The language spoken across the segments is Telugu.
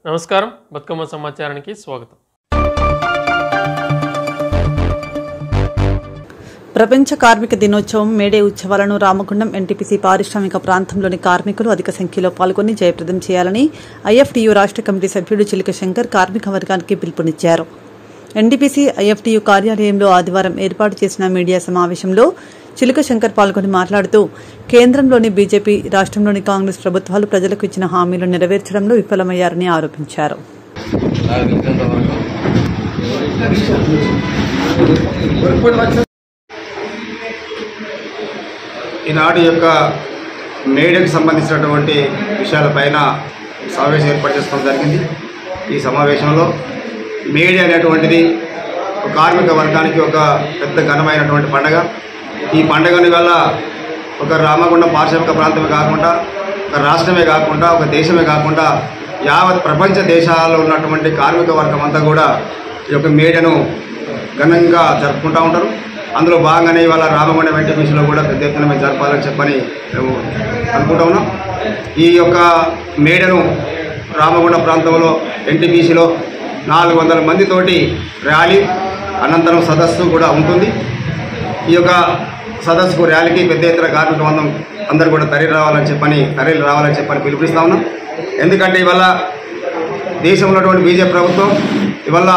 నమస్కారం, బతుకమ్మ సమాచారానికి స్వాగతం. ప్రపంచ కార్మిక దినోత్సవం మేడే ఉత్సవాలను రామగుండం ఎన్టీపీసీ పారిశ్రామిక ప్రాంతంలోని కార్మికులు అధిక సంఖ్యలో పాల్గొని జయప్రదం చేయాలని ఐఎఫ్టీయూ రాష్ట్ర కమిటీ సభ్యుడు చిలుక శంకర్ కార్మిక వర్గానికి పిలుపునిచ్చారు. ఎన్టీపీసీ ఐఎఫ్టీయూ కార్యాలయంలో ఆదివారం ఏర్పాటు చేసిన మీడియా సమావేశంలో చిలుక శంకర్ పాల్గొని మాట్లాడుతూ కేంద్రంలోని బీజేపీ, రాష్ట్రంలోని కాంగ్రెస్ ప్రభుత్వాలు ప్రజలకు ఇచ్చిన హామీలను నెరవేర్చడంలో విఫలమయ్యారని ఆరోపించారు. ఈనాటి యొక్క మేడకు సంబంధించినటువంటి విషయాలపైన సమావేశం ఏర్పాటు చేసుకోవడం జరిగింది. ఈ సమావేశంలో మేడే అనేటువంటిది కార్మిక వర్గానికి ఒక పెద్ద ఘనమైనటువంటి పండుగ. ఈ పండుగని వల్ల ఒక రామగుండం పారిశ్రామిక ప్రాంతమే కాకుండా, ఒక రాష్ట్రమే కాకుండా, ఒక దేశమే కాకుండా యావత్ ప్రపంచ దేశాల్లో ఉన్నటువంటి కార్మిక వర్గం అంతా కూడా ఈ యొక్క మేడను ఘనంగా జరుపుకుంటూ ఉంటారు. అందులో భాగంగానే ఇవాళ రామగుండం ఎన్టీపీసీలో కూడా పెద్ద ఎత్తున మేము జరపాలని చెప్పని మేము అనుకుంటా ఉన్నాం. ఈ యొక్క మేడను రామగుండం ప్రాంతంలో ఎన్టీపీసీలో 400 మందితోటి ర్యాలీ అనంతరం సదస్సు కూడా ఉంటుంది. ఈ యొక్క సదస్సుకు ర్యాలీకి పెద్ద ఎత్తున కార్మిక వర్గం అందరూ కూడా తరలి రావాలని చెప్పని పిలుపునిస్తా ఉన్నాం. ఎందుకంటే ఇవాళ దేశంలో ఉన్నటువంటి బీజేపీ ప్రభుత్వం ఇవాళ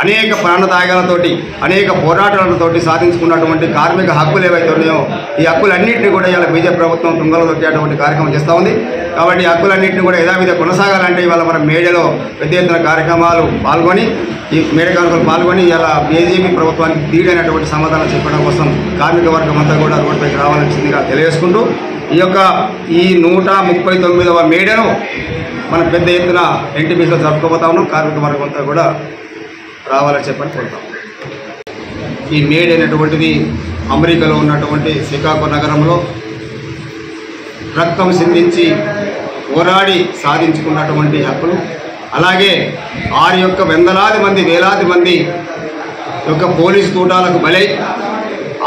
అనేక ప్రాణత్యాగాలతోటి, అనేక పోరాటాలతోటి సాధించుకున్నటువంటి కార్మిక హక్కులు ఏవైతే ఉన్నాయో ఈ హక్కులన్నింటినీ కూడా ఇవాళ బీజేపీ ప్రభుత్వం తుంగలో దొక్కేటువంటి కార్యక్రమం చేస్తూ ఉంది. కాబట్టి ఈ హక్కులన్నింటినీ కూడా యథావిధిగా కొనసాగాలంటే ఇవాళ మన మేడలో పెద్ద ఎత్తున కార్యక్రమాలు పాల్గొని, ఈ మేడ కార్మికులు పాల్గొని ఇలా బీజేపీ ప్రభుత్వానికి తీడైనటువంటి సమాధానం చెప్పడం కోసం కార్మిక వర్గం అంతా కూడా రోడ్డుపైకి రావాల్సిందిగా తెలియజేసుకుంటూ ఈ 139వ మేడను మనం పెద్ద ఎత్తున ఎన్టీపీసీలో జరుపుకోబోతా ఉన్నాం. కార్మిక వర్గం అంతా కూడా రావాలని చెప్పని కోరుతాం. ఈ మేడ్ అనేటువంటిది అమెరికాలో ఉన్నటువంటి షికాగో నగరంలో రక్తం సిందించి పోరాడి సాధించుకున్నటువంటి హక్కులు, అలాగే వారి యొక్క వేలాది మంది యొక్క పోలీసు తూటాలకు బలై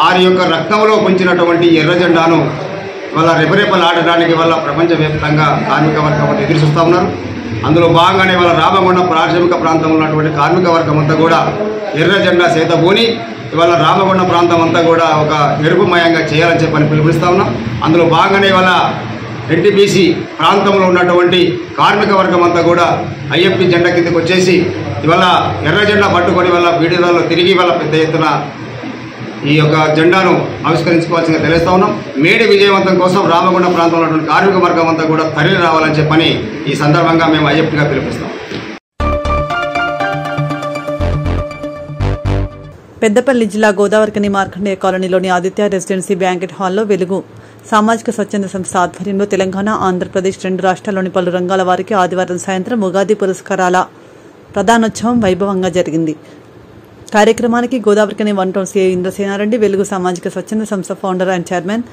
వారి యొక్క రక్తంలో పొంచినటువంటి ఎర్ర జెండాను వాళ్ళ రెపరెపలాడడానికి వల్ల ప్రపంచవ్యాప్తంగా కార్మిక వర్గం ఎదురు చూస్తూ ఉన్నారు. అందులో భాగంగానే వాళ్ళ రామగుండం పారిశ్రామిక ప్రాంతంలో ఉన్నటువంటి కార్మిక వర్గం అంతా కూడా ఎర్ర జెండా చేతబూని ఇవాళ రామగుండం ప్రాంతం అంతా కూడా ఒక మెరుగుమయంగా చేయాలని చెప్పని పిలుపునిస్తా ఉన్నాం. అందులో భాగంగానే ఇవాళ ఎన్టీపీసీ ప్రాంతంలో ఉన్నటువంటి కార్మిక వర్గం అంతా కూడా ఐఎఫ్టీ జెండా కిందకు వచ్చేసి ఇవాళ ఎర్ర జెండా పట్టుకొని వాళ్ళ బీడీలలో తిరిగి వాళ్ళ పెద్ద ఎత్తున ఈ యొక్క జెండాను ఆవిష్కరించుకోవాల్సిందిగా తెలుస్తా ఉన్నాం. మేడే విజయవంతం కోసం రామగుండం ప్రాంతంలో ఉన్నటువంటి కార్మిక వర్గం అంతా కూడా తరలి రావాలని చెప్పని ఈ సందర్భంగా మేము ఐఎఫ్టీగా పిలుపునిస్తాం. పెద్దపల్లి జిల్లా గోదావరికని మార్కండేయ కాలనీలోని ఆదిత్య రెసిడెన్సీ బ్యాంకెట్ హాల్లో వెలుగు సామాజిక స్వచ్ఛంద సంస్థ ఆధ్వర్యంలో తెలంగాణ, ఆంధ్రప్రదేశ్ 2 రాష్ట్రాల్లోని పలు రంగాల వారికి ఆదివారం సాయంత్రం ఉగాది పురస్కారాల ప్రధానోత్సవం వైభవంగా జరిగింది. కార్యక్రమానికి గోదావరికని 1 టౌన్ సీఐ ఇంద్రసేనారెడ్డి, వెలుగు సామాజిక స్వచ్ఛంద సంస్థ founder and chairman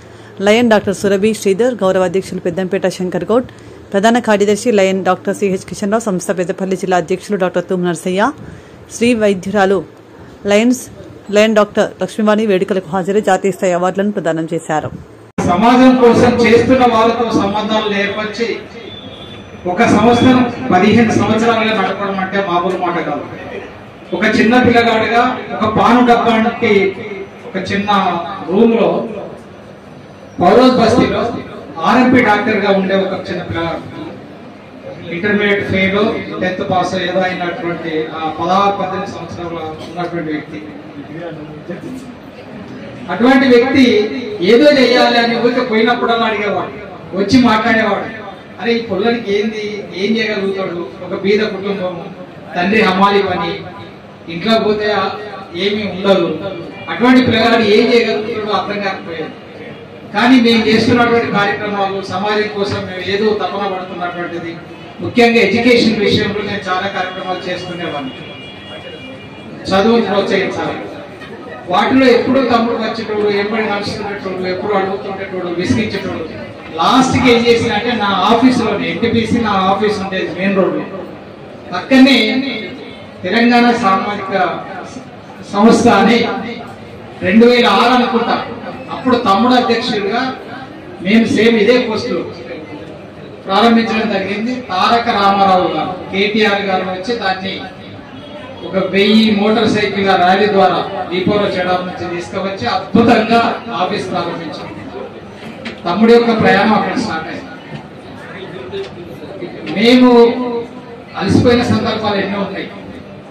lion doctor Surabhi Sridhar, గౌరవ అధ్యక్షులు పెద్దంపేట శంకర్ గౌడ్, ప్రధాన కార్యదర్శి lion doctor CH Kishan Rao, సంస్థ పెద్దపల్లి జిల్లా అధ్యక్షులు డాక్టర్ తుమ్ నర్సయ్య, శ్రీ వైద్యురాలు లయన్ డాక్టర్ లక్ష్మీవాణి వేడుకలకు హాజరై జాతీయ స్థాయి అవార్డులను ప్రదానం చేశారు. సమాజం కోసం చేస్తున్న వారితో సంబంధాలు ఏర్పరిచి ఒక సంస్థను 15 సంవత్సరాలుగా నడపడం అంటే మామూలు మాట కాదు. ఒక చిన్న పిల్లగాడిగా ఒక పాను డబ్బానికి ఒక చిన్న రూమ్ లో పౌరోజ్ బస్తీలో ఆర్ఎంపీ డాక్టర్ గా ఉండే ఒక చిన్న పిల్లగాడు, ఇంటర్మీడియట్ ఫెయిల్, 10th పాస్ ఏదో అయినటువంటి 16-18 సంవత్సరాల ఉన్నటువంటి వ్యక్తి. అటువంటి వ్యక్తి ఏదో చేయాలి అని ఊరికే పోయినప్పుడల్లా అడిగేవాడు, వచ్చి మాట్లాడేవాడు. అరే ఈ పొలానికి ఏం చేయగలుగుతాడు, ఒక బీద కుటుంబం, తండ్రి హమాలి పని, ఇంట్లో పోతే ఏమీ ఉండదు, అటువంటి పిల్లగాడు ఏం చేయగలుగుతాడో అర్థం కాకపోయేది. కానీ మేము చేస్తున్నటువంటి కార్యక్రమాలు సమాజం కోసం మేము ఏదో తపన పడుతున్నటువంటిది, ముఖ్యంగా ఎడ్యుకేషన్ విషయంలో నేను చాలా కార్యక్రమాలు చేస్తునేవాడిని. చదువును ప్రోత్సహించాలి, వాటిలో ఎప్పుడు తమ్ముడు వచ్చేటోడు, ఎంబడి నడుస్తున్నట్టు, ఎప్పుడు అడుగుతుంటేటోడు, విసిగించేటోడు. లాస్ట్కి ఏం చేసిన అంటే నా ఆఫీసులోనే ఎన్టీపీసీ నా ఆఫీస్ ఉండేది మెయిన్ రోడ్లో, పక్కనే తెలంగాణ సామాజిక సంస్థ అని 2006 అనుకుంటా, అప్పుడు తమ్ముడు అధ్యక్షుడిగా మేము సేమ్ ఇదే పోస్టులు ప్రారంభించడం జరిగింది. తారక రామారావు గారు, కేటీఆర్ గారు వచ్చి దాన్ని ఒక 1000 మోటార్ సైకిల్ ర్యాలీ ద్వారా దీపోలో చెడాల నుంచి తీసుకువచ్చి అద్భుతంగా ఆఫీస్ ప్రారంభించారు. తమ్ముడి యొక్క ప్రయాణం అక్కడ స్టార్ట్ అయింది. మేము అలసిపోయిన సందర్భాలు ఎన్నో ఉన్నాయి,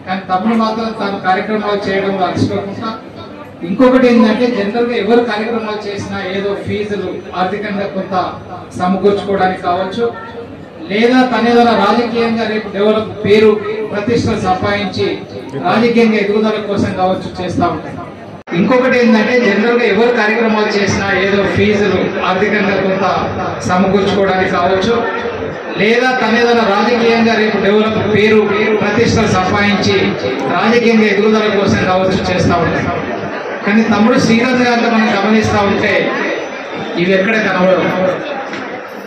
కానీ తమ్ముడు మాత్రం తన కార్యక్రమాలు చేయడంలో అలసిపోకుండా. ఇంకొకటి ఏంటంటే, జనరల్ గా ఎవరు కార్యక్రమాలు చేసినా ఏదో ఫీజులు ఆర్థికంగా కొంత సమకూర్చుకోవడానికి కావచ్చు, లేదా తన ఏదైనా రాజకీయంగా రేపు డెవలప్ పేరు ప్రతిష్టలు సంపాదించి రాజకీయంగా ఎదుగుదల కోసం కావచ్చు చేస్తూ ఉంటాయి. ఇంకొకటి ఏంటంటే, జనరల్ గా ఎవరు కార్యక్రమాలు చేసినా ఏదో ఫీజులు ఆర్థికంగా కొంత సమకూర్చుకోవడానికి కావచ్చు, లేదా తన ఏదైనా రాజకీయంగా రేపు డెవలప్ పేరు ప్రతిష్టలు సంపాదించి రాజకీయంగా ఎదుగుదల కోసం కావచ్చు చేస్తూ ఉంటాయి. కానీ తమ్ముడు శ్రీరాజు గారితో మనం గమనిస్తూ ఉంటే ఇవి ఎక్కడ కనబడవు.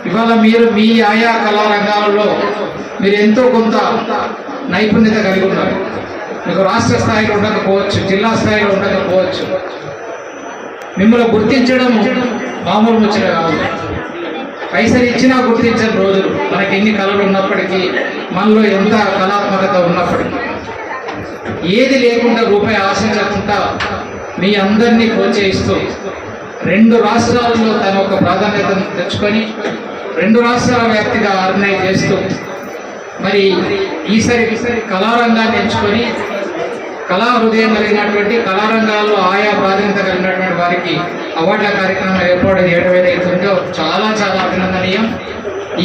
ఇవాళ మీరు మీ ఆయా కళా రంగాలలో మీరు ఎంతో కొంత నైపుణ్యత కలిగి ఉన్నారు. మీకు రాష్ట్ర స్థాయిలో ఉండకపోవచ్చు, జిల్లా స్థాయిలో ఉండకపోవచ్చు. మిమ్మల్ని గుర్తించడం మామూలు ముచ్చట కాదు. పైసలు ఇచ్చినా గుర్తించని రోజులు. మనకి ఎన్ని కళలు ఉన్నప్పటికీ, మనలో ఎంత కళాత్మకత ఉన్నప్పటికీ, ఏది లేకుండా రూపాయి ఆశించకుండా మీ అందరినీ ప్రోత్సహిస్తూ 2 రాష్ట్రాలలో తన ఒక ప్రాధాన్యతను తెచ్చుకొని 2 రాష్ట్రాల వ్యాప్తిగా ఆర్గనైజ్ చేస్తూ మరి ఈసారి కళారంగాన్ని ఎంచుకొని కళా హృదయం కలిగినటువంటి కళారంగాల్లో ఆయా ప్రాధాన్యత కలిగినటువంటి వారికి అవార్డుల కార్యక్రమం ఏర్పాటు చేయడం ఏదైతుందో చాలా చాలా అభినందనీయం.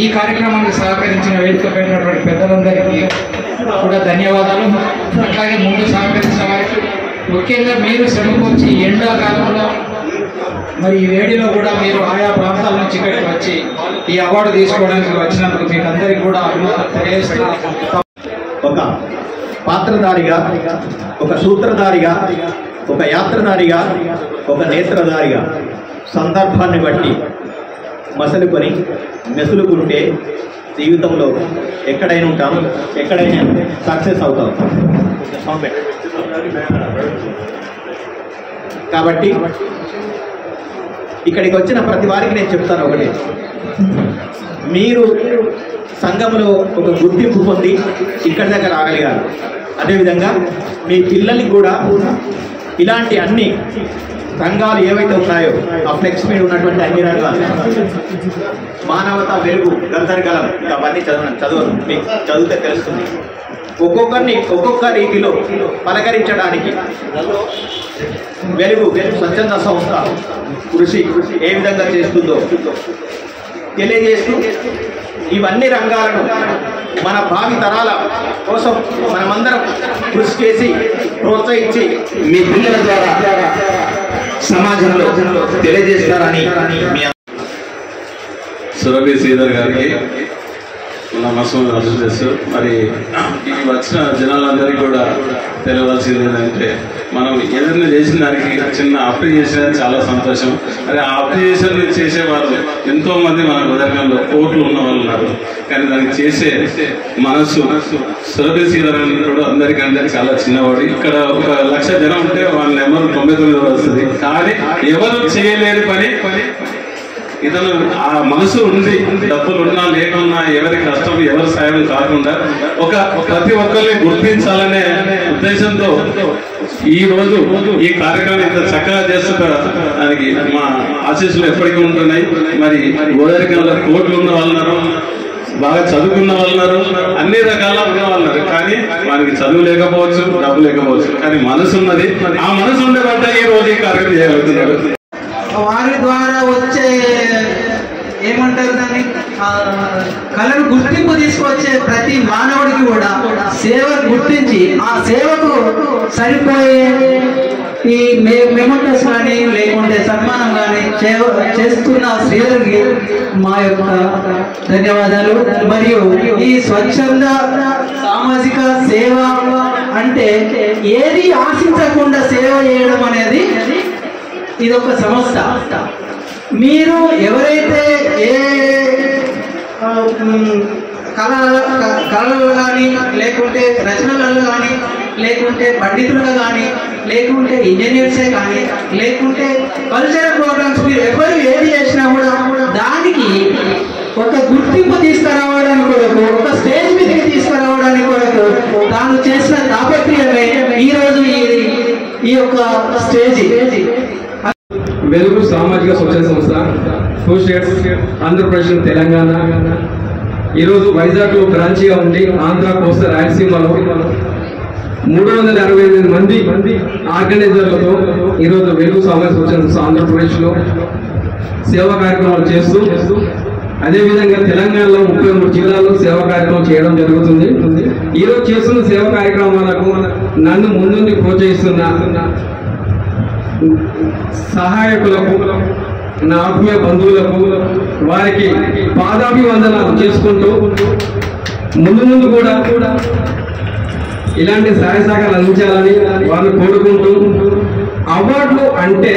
ఈ కార్యక్రమానికి సహకరించిన వేదిక పెట్టినటువంటి పెద్దలందరికీ కూడా ధన్యవాదాలు. అట్లాగే ముందు సహకరించిన వారికి, ముఖ్యంగా మీరు శ్రమకొచ్చి ఎండాకాలంలో మరి ఈ వేడిలో కూడా మీరు ఆయా ప్రాంతాల నుంచి ఇక్కడికి వచ్చి ఈ అవార్డు తీసుకోవడానికి వచ్చినందుకు మీకు అందరికీ కూడా అభినందనలు తెలియజేస్తున్నాను. ఒక పాత్రధారిగా, ఒక సూత్రధారిగా, ఒక యాత్రధారిగా, ఒక నేత్రధారిగా సందర్భాన్ని బట్టి మసలుకొని మెసులుకుంటే జీవితంలో ఎక్కడైనా ఉంటాం, ఎక్కడైనా సక్సెస్ అవుతాం. కాబట్టి ఇక్కడికి వచ్చిన ప్రతి వారికి నేను చెప్తాను ఒకటి, మీరు సంఘంలో ఒక గుర్తింపు పొంది ఇక్కడి దాకా రాగలిగారు. అదేవిధంగా మీ పిల్లలకి కూడా ఇలాంటి అన్ని రంగాలు ఏవైతే ఉన్నాయో, ఆ ఫ్లెక్స్ మీద ఉన్నటువంటి అన్ని రంగాలు, మానవత, వెలుగు, గంధర్గలం, అవన్నీ చదవను, మీకు చదివితే తెలుస్తుంది. ఒక్కొక్కరిని ఒక్కొక్క రీతిలో పలకరించడానికి వెలుగు స్వచ్ఛంద సంస్థ కృషి ఏ విధంగా చేస్తుందో తెలియజేస్తూ, ఇవన్నీ రంగాలను మన భావి తరాల కోసం మనమందరం కృషి చేసి ప్రోత్సహించి మీ పిల్లల ద్వారా సమాజంలో తెలియజేస్తారని మీ సురభి శ్రీధర్ గారికి నమస్కారం అభినందిస్తూ, మరి ఈ వచ్చిన జనాలందరికీ కూడా తెలియవలసింది ఏంటంటే, మనం ఏదైనా చేసిన దానికి చిన్న అప్రిసియేషన్ చాలా సంతోషం. మరి ఆ అప్రిసియేషన్ చేసేవాళ్ళు ఎంతో మంది మన హృదయంలో కోట్లు ఉన్న వాళ్ళు ఉన్నారు. కానీ దానికి చేసే మనస్సు సురభి శ్రీధర్ కూడా అందరికంటే చాలా చిన్నవాడు. ఇక్కడ 1,00,000 జనం ఉంటే వాళ్ళ నెంబర్ 99 వస్తుంది. కానీ ఎవరు చేయలేని పని ఇతను ఆ మనసు ఉంది, డబ్బులు ఉన్నా లేకున్నా, ఎవరి కష్టం ఎవరి సాయం కాకుండా ప్రతి ఒక్కరిని గుర్తించాలనే ఉద్దేశంతో ఈ రోజు ఈ కార్యక్రమం ఇంత చక్కగా చేస్తున్న దానికి మా ఆశీస్సులు ఎప్పటికీ ఉంటున్నాయి. మరి గోదావరిలో కోట్లు ఉన్న వాళ్ళన్నారు, బాగా చదువుకున్న వాళ్ళన్నారు, అన్ని రకాల ఉన్న వాళ్ళన్నారు. కానీ వారికి చదువు లేకపోవచ్చు, డబ్బు లేకపోవచ్చు, కానీ మనసు ఉన్నది. ఆ మనసు ఉండే బట్ట ఈ రోజు ఈ కార్యక్రమం చేయగలుగుతున్నారు. వారి ద్వారా వచ్చే ఏమంటారు దాన్ని, కళను గుర్తింపు తీసుకొచ్చే ప్రతి మానవుడికి కూడా సేవ గుర్తించి ఆ సేవకు సరిపోయే ఈ మెమోటోస్ కానీ లేకుంటే సన్మానం కానీ చేస్తున్న శ్రీధర్కి మా యొక్క ధన్యవాదాలు. మరియు ఈ స్వచ్ఛంద సామాజిక సేవ అంటే ఏది ఆశించకుండా సేవ చేయడం అనేది ఇదొక సంస్థ. మీరు ఎవరైతే ఏ కళలలో కానీ లేకుంటే రచనలలో కానీ లేకుంటే పండితులుగా కానీ లేకుంటే ఇంజనీర్సే కానీ లేకుంటే కల్చరల్ ప్రోగ్రామ్స్ మీరు ఎవరు ఏది చేసినా కూడా దానికి ఒక గుర్తింపు తీసుకురావడానికి కొరకు, ఒక స్టేజ్ మీదకి తీసుకురావడానికి కొరకు తాను చేసిన తాపత్రయమే ఈరోజు ఈ యొక్క స్టేజ్. వెలుగు సామాజిక స్వచ్ఛంద సంస్థ అసోసియేట్స్ ఆంధ్రప్రదేశ్ తెలంగాణ ఈరోజు వైజాగ్లో బ్రాంచిగా ఉండి ఆంధ్ర కోస్తా రాయలసీమలో 368 మంది ఆర్గనైజర్లతో ఈరోజు వెలుగు సామాజిక స్వచ్ఛంద సంస్థ ఆంధ్రప్రదేశ్లో సేవా కార్యక్రమాలు చేస్తూ అదేవిధంగా తెలంగాణలో 33 జిల్లాల్లో సేవా కార్యక్రమం చేయడం జరుగుతుంది. ఈరోజు చేస్తున్న సేవా కార్యక్రమాలకు నన్ను ముందుండి ప్రోత్సహిస్తున్న సహాయకులకు, నా ఆత్మీయ బంధువులకు వారికి పాదాభివందనాలు చేసుకుంటూ ముందు కూడా ఇలాంటి సహాయ సహకారాలు అందించాలని వారిని కోరుకుంటూ, అవార్డులు అంటే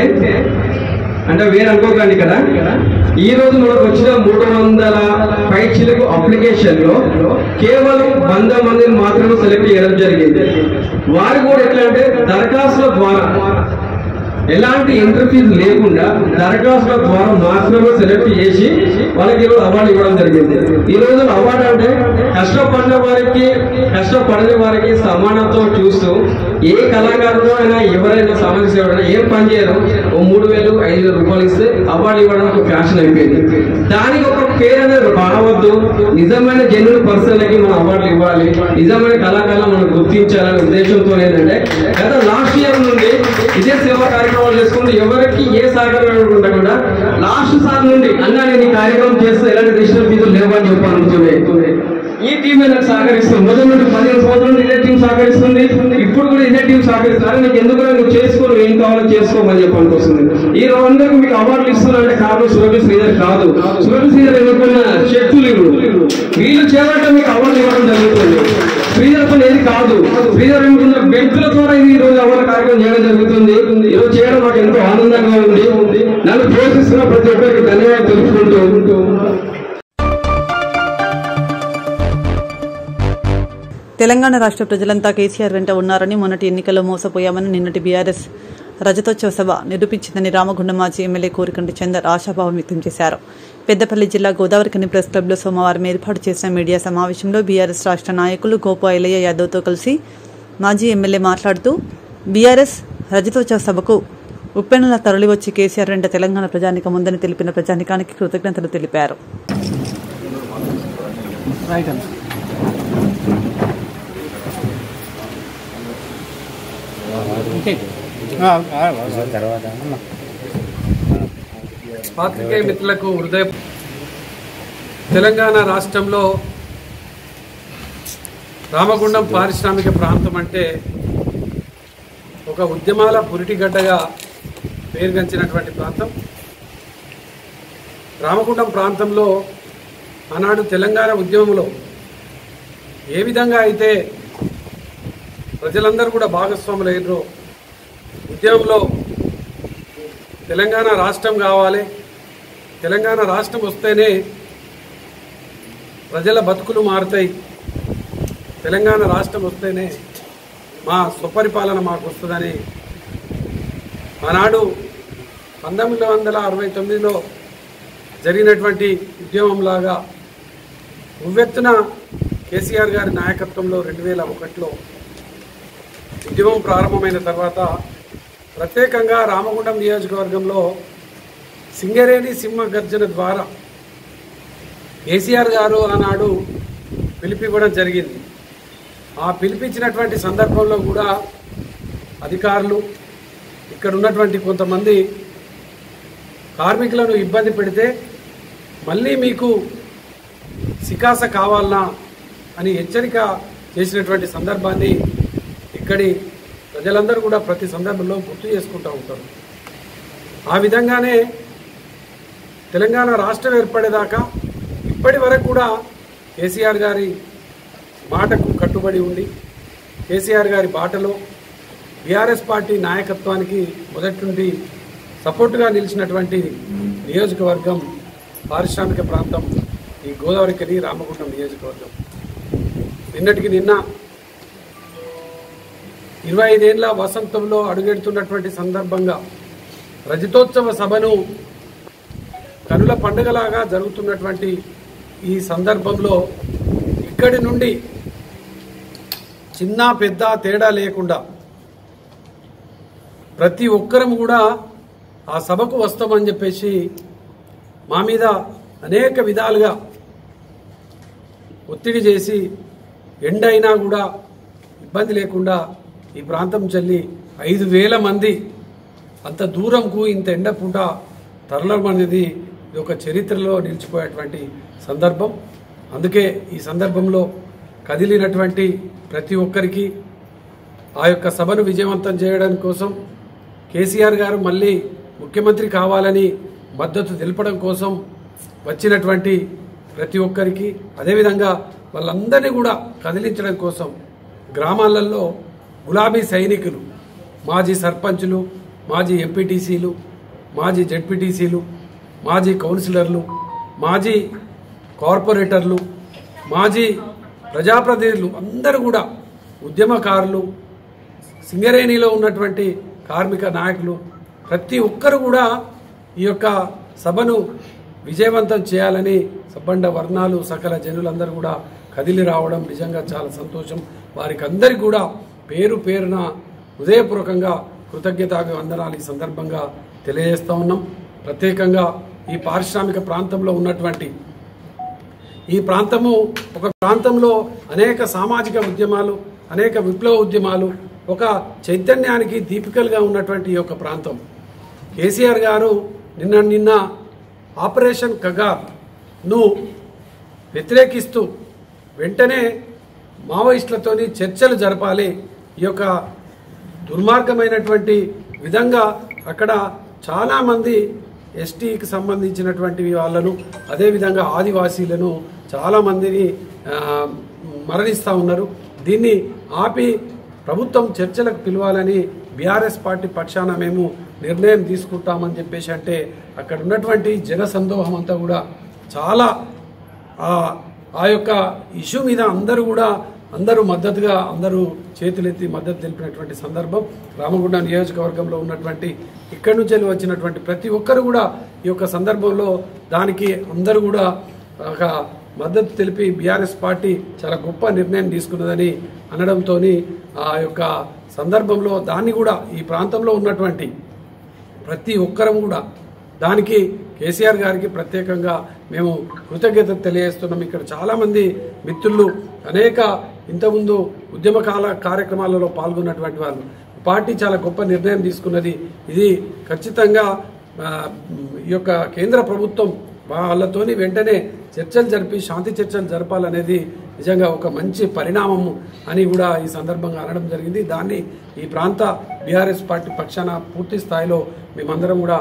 వేరే అనుకోకండి కదా. ఈ రోజు మనకు వచ్చిన 300 పైచిలకు అప్లికేషన్ లో కేవలం 100 మందిని మాత్రమే సెలెక్ట్ చేయడం జరిగింది. వారు కూడా ఎట్లా అంటే దరఖాస్తుల ద్వారా ఎలాంటి ఎంట్రీ ఫీజు లేకుండా దరఖాస్తుల ద్వారా మాత్రమే సెలెక్ట్ చేసి వాళ్ళకి ఈరోజు అవార్డు ఇవ్వడం జరిగింది. ఈ రోజు అవార్డు అంటే కష్టపడిన వారికి కష్టపడని వారికి సమానత్వం చూస్తూ ఏ కళాకారుడు అయినా ఎవరైనా సామాజిక సేవైనా ఏం పని చేయడం 3,000 5,000 రూపాయలు ఇస్తే అవార్డు ఇవ్వడం ఒక ఫ్యాషన్ అయిపోయింది. దానికి ఒక పేరు అనేది రావద్దు. నిజమైన జెన్యున్ పర్సన్లకి మనం అవార్డులు ఇవ్వాలి, నిజమైన కళాకారులు మనం గుర్తించాలనే ఉద్దేశంతో ఏంటంటే గత లాస్ట్ ఇయర్ నుండి ఇదే సేవా కార్యక్రమాలు చేసుకుంటూ ఎవరికి ఏ సహకారం ఉండకుండా లాస్ట్ సార్ నుండి అన్నా నేను ఈ కార్యక్రమం చేస్తే ఎలాంటి రిజిస్టర్ ఫీజులు లేవని చెప్పాలనుకునే ఈ టీం నాకు సహకరిస్తుంది. మొదటి నుండి 15 సంవత్సరాల నుండి ఇదే టీం సహకరిస్తుంది. ఇప్పుడు కూడా ఇదే టీం సహకరిస్తుంది. నీకు ఎందుకు నువ్వు చేసుకోరు, ఏం కావాలో చేసుకోమని చెప్పడానికి వస్తుంది. ఈ రోజందరికీ మీకు అవార్డులు ఇస్తున్నారంటే కారణం సురభి శ్రీధర్ కాదు. సురభి శ్రీధర్ ఎన్నుకున్న శక్తులు వీళ్ళు చేయాలంటే మీకు అవార్డు ఇవ్వడం జరుగుతుంది. శ్రీధర్ పని ఏది కాదు. శ్రీధర్ ఎన్నుకున్న వ్యక్తుల ద్వారా ఈ రోజు అవార్డు కార్యక్రమం చేయడం జరుగుతుంది. ఈరోజు చేయడం మాకు ఎంతో ఆనందంగా ఉంది. నన్ను ప్రోత్సహిస్తున్న ప్రతి ఒక్కరికి ధన్యవాదాలు తెలుపుకుంటూ తెలంగాణ రాష్ట్ర ప్రజలంతా కేసీఆర్ వెంట ఉన్నారని, మొన్నటి ఎన్నికల్లో మోసపోయామని నిన్నటి బీఆర్ఎస్ రజతోత్సవ సభ నిరూపించిందని రామగుండం మాజీ ఎమ్మెల్యే కోరికంటి చందర్ ఆశాభావం వ్యక్తం చేశారు. పెద్దపల్లి జిల్లా గోదావరిఖని ప్రెస్ క్లబ్లో సోమవారం ఏర్పాటు చేసిన మీడియా సమావేశంలో బీఆర్ఎస్ రాష్ట్ర నాయకులు గోపా ఎల్లయ్య యాదవ్తో కలిసి మాజీ ఎమ్మెల్యే మాట్లాడుతూ బీఆర్ఎస్ రజతోత్సవ సభకు ఉప్పెనలా తరలివచ్చి కేసీఆర్ వెంట తెలంగాణ ప్రజానికం ఉందని తెలిపిన ప్రజానికానికి కృతజ్ఞతలు తెలిపారు. పాత్రికేయ మిత్రులకు హృదయ తెలంగాణ రాష్ట్రంలో రామగుండం పారిశ్రామిక ప్రాంతం అంటే ఒక ఉద్యమాల పురిటిగడ్డగా పేరుగంచినటువంటి ప్రాంతం. రామగుండం ప్రాంతంలో ఆనాడు తెలంగాణ ఉద్యమంలో ఏ విధంగా అయితే ప్రజలందరూ కూడా భాగస్వాములయ్యారో, ఉద్యమంలో తెలంగాణ రాష్ట్రం కావాలి, తెలంగాణ రాష్ట్రం వస్తేనే ప్రజల బతుకులు మారుతాయి, తెలంగాణ రాష్ట్రం వస్తేనే మా స్వపరిపాలన మాకు వస్తుందని ఆనాడు 1969లో జరిగినటువంటి ఉద్యమంలాగా ఉవ్వెత్తున కేసీఆర్ గారి నాయకత్వంలో 2001లో ఉద్యమం ప్రారంభమైన తర్వాత ప్రత్యేకంగా రామగుండం నియోజకవర్గంలో సింగరేణి సింహ గర్జన ద్వారా కేసీఆర్ గారు ఆనాడు పిలిపివ్వడం జరిగింది. ఆ పిలిపించినటువంటి సందర్భంలో కూడా అధికారులు, ఇక్కడ ఉన్నటువంటి కొంతమంది కార్మికులను ఇబ్బంది పెడితే మళ్ళీ మీకు సికాస కావాలనా అని హెచ్చరిక చేసినటువంటి సందర్భాన్ని ఇక్కడి ప్రజలందరూ కూడా ప్రతి సందర్భంలో గుర్తు చేసుకుంటూ ఉంటారు. ఆ విధంగానే తెలంగాణ రాష్ట్రం ఏర్పడేదాకా ఇప్పటి వరకు కూడా కేసీఆర్ గారి మాటకు కట్టుబడి ఉండి కేసీఆర్ గారి బాటలో బీఆర్ఎస్ పార్టీ నాయకత్వానికి మొదటి నుండి సపోర్టుగా నిలిచినటువంటి నియోజకవర్గం పారిశ్రామిక ప్రాంతం ఈ గోదావరిఖని రామగుండం నియోజకవర్గం. నిన్నటికి నిన్న 25 ఏళ్ల వసంతంలో అడుగెడుతున్నటువంటి సందర్భంగా రజతోత్సవ సభను కనుల పండుగలాగా జరుగుతున్నటువంటి ఈ సందర్భంలో ఇక్కడి నుండి చిన్న పెద్ద తేడా లేకుండా ప్రతి ఒక్కరం కూడా ఆ సభకు వస్తామని చెప్పేసి మా మీద అనేక విధాలుగా ఒత్తిడి చేసి ఎండైనా కూడా ఇబ్బంది లేకుండా ఈ ప్రాంతం చెల్లి 5,000 మంది అంత దూరంకు ఇంత ఎండ పూట తరలడం అనేది ఇది ఒక చరిత్రలో నిలిచిపోయేటువంటి సందర్భం. అందుకే ఈ సందర్భంలో కదిలినటువంటి ప్రతి ఒక్కరికి ఆ యొక్క సభను విజయవంతం చేయడం కోసం కేసీఆర్ గారు మళ్ళీ ముఖ్యమంత్రి కావాలని మద్దతు తెలపడం కోసం వచ్చినటువంటి ప్రతి ఒక్కరికి, అదేవిధంగా వాళ్ళందరినీ కూడా కదిలించడం కోసం గ్రామాలలో గులాబీ సైనికులు, మాజీ సర్పంచులు, మాజీ ఎంపీటీసీలు, మాజీ జెడ్పీటీసీలు, మాజీ కౌన్సిలర్లు, మాజీ కార్పొరేటర్లు, మాజీ ప్రజాప్రతినిధులు అందరూ కూడా ఉద్యమకారులు, సింగరేణిలో ఉన్నటువంటి కార్మిక నాయకులు ప్రతి ఒక్కరు కూడా ఈ యొక్క సభను విజయవంతం చేయాలని సబ్బండ వర్ణాలు సకల జనులందరూ కూడా కదిలి రావడం నిజంగా చాలా సంతోషం. వారికి అందరికీ కూడా పేరు పేరున హృదయపూర్వకంగా కృతజ్ఞతావందనాలు ఈ సందర్భంగా తెలియజేస్తా ఉన్నాం. ప్రత్యేకంగా ఈ పారిశ్రామిక ప్రాంతంలో ఉన్నటువంటి ఈ ప్రాంతము ఒక ప్రాంతంలో అనేక సామాజిక ఉద్యమాలు, అనేక విప్లవ ఉద్యమాలు, ఒక చైతన్యానికి దీపికలుగా ఉన్నటువంటి ఈ యొక్క ప్రాంతం. కేసీఆర్ గారు నిన్న ఆపరేషన్ కగార్ను వ్యతిరేకిస్తూ వెంటనే మావోయిస్టులతోని చర్చలు జరపాలి, ఈ యొక్క దుర్మార్గమైనటువంటి విధంగా అక్కడ చాలామంది ఎస్టీకి సంబంధించినటువంటి వాళ్ళను, అదేవిధంగా ఆదివాసీలను చాలామందిని మరణిస్తూ ఉన్నారు. దీన్ని ఆపి ప్రభుత్వం చర్చలకు పిలవాలని బీఆర్ఎస్ పార్టీ పక్షాన మేము నిర్ణయం తీసుకుంటామని చెప్పేసి అంటే అక్కడ ఉన్నటువంటి జన సందోహం అంతా కూడా చాలా ఆ యొక్క ఇష్యూ మీద అందరూ మద్దతుగా అందరూ చేతులెత్తి మద్దతు తెలిపినటువంటి సందర్భం. రామగుండ నియోజకవర్గంలో ఉన్నటువంటి ఇక్కడి నుంచి వచ్చినటువంటి ప్రతి ఒక్కరు కూడా ఈ యొక్క సందర్భంలో దానికి అందరూ కూడా ఒక మద్దతు తెలిపి బీఆర్ఎస్ పార్టీ చాలా గొప్ప నిర్ణయం తీసుకున్నదని అనడంతో ఆ యొక్క సందర్భంలో దాన్ని కూడా ఈ ప్రాంతంలో ఉన్నటువంటి ప్రతి ఒక్కరం కూడా దానికి కేసీఆర్ గారికి ప్రత్యేకంగా మేము కృతజ్ఞత తెలియజేస్తున్నాం. ఇక్కడ చాలామంది మిత్రులు అనేక ఇంతకుముందు ఉద్యమ కార్యక్రమాలలో పాల్గొన్నటువంటి వాళ్ళు పార్టీ చాలా గొప్ప నిర్ణయం తీసుకున్నది. ఇది ఖచ్చితంగా ఈ యొక్క కేంద్ర ప్రభుత్వం వాళ్ళతోని వెంటనే చర్చలు జరిపి శాంతి చర్చలు జరపాలనేది నిజంగా ఒక మంచి పరిణామము అని కూడా ఈ సందర్భంగా అనడం జరిగింది. దాన్ని ఈ ప్రాంత బీఆర్ఎస్ పార్టీ పక్షాన పూర్తి స్థాయిలో మేమందరం కూడా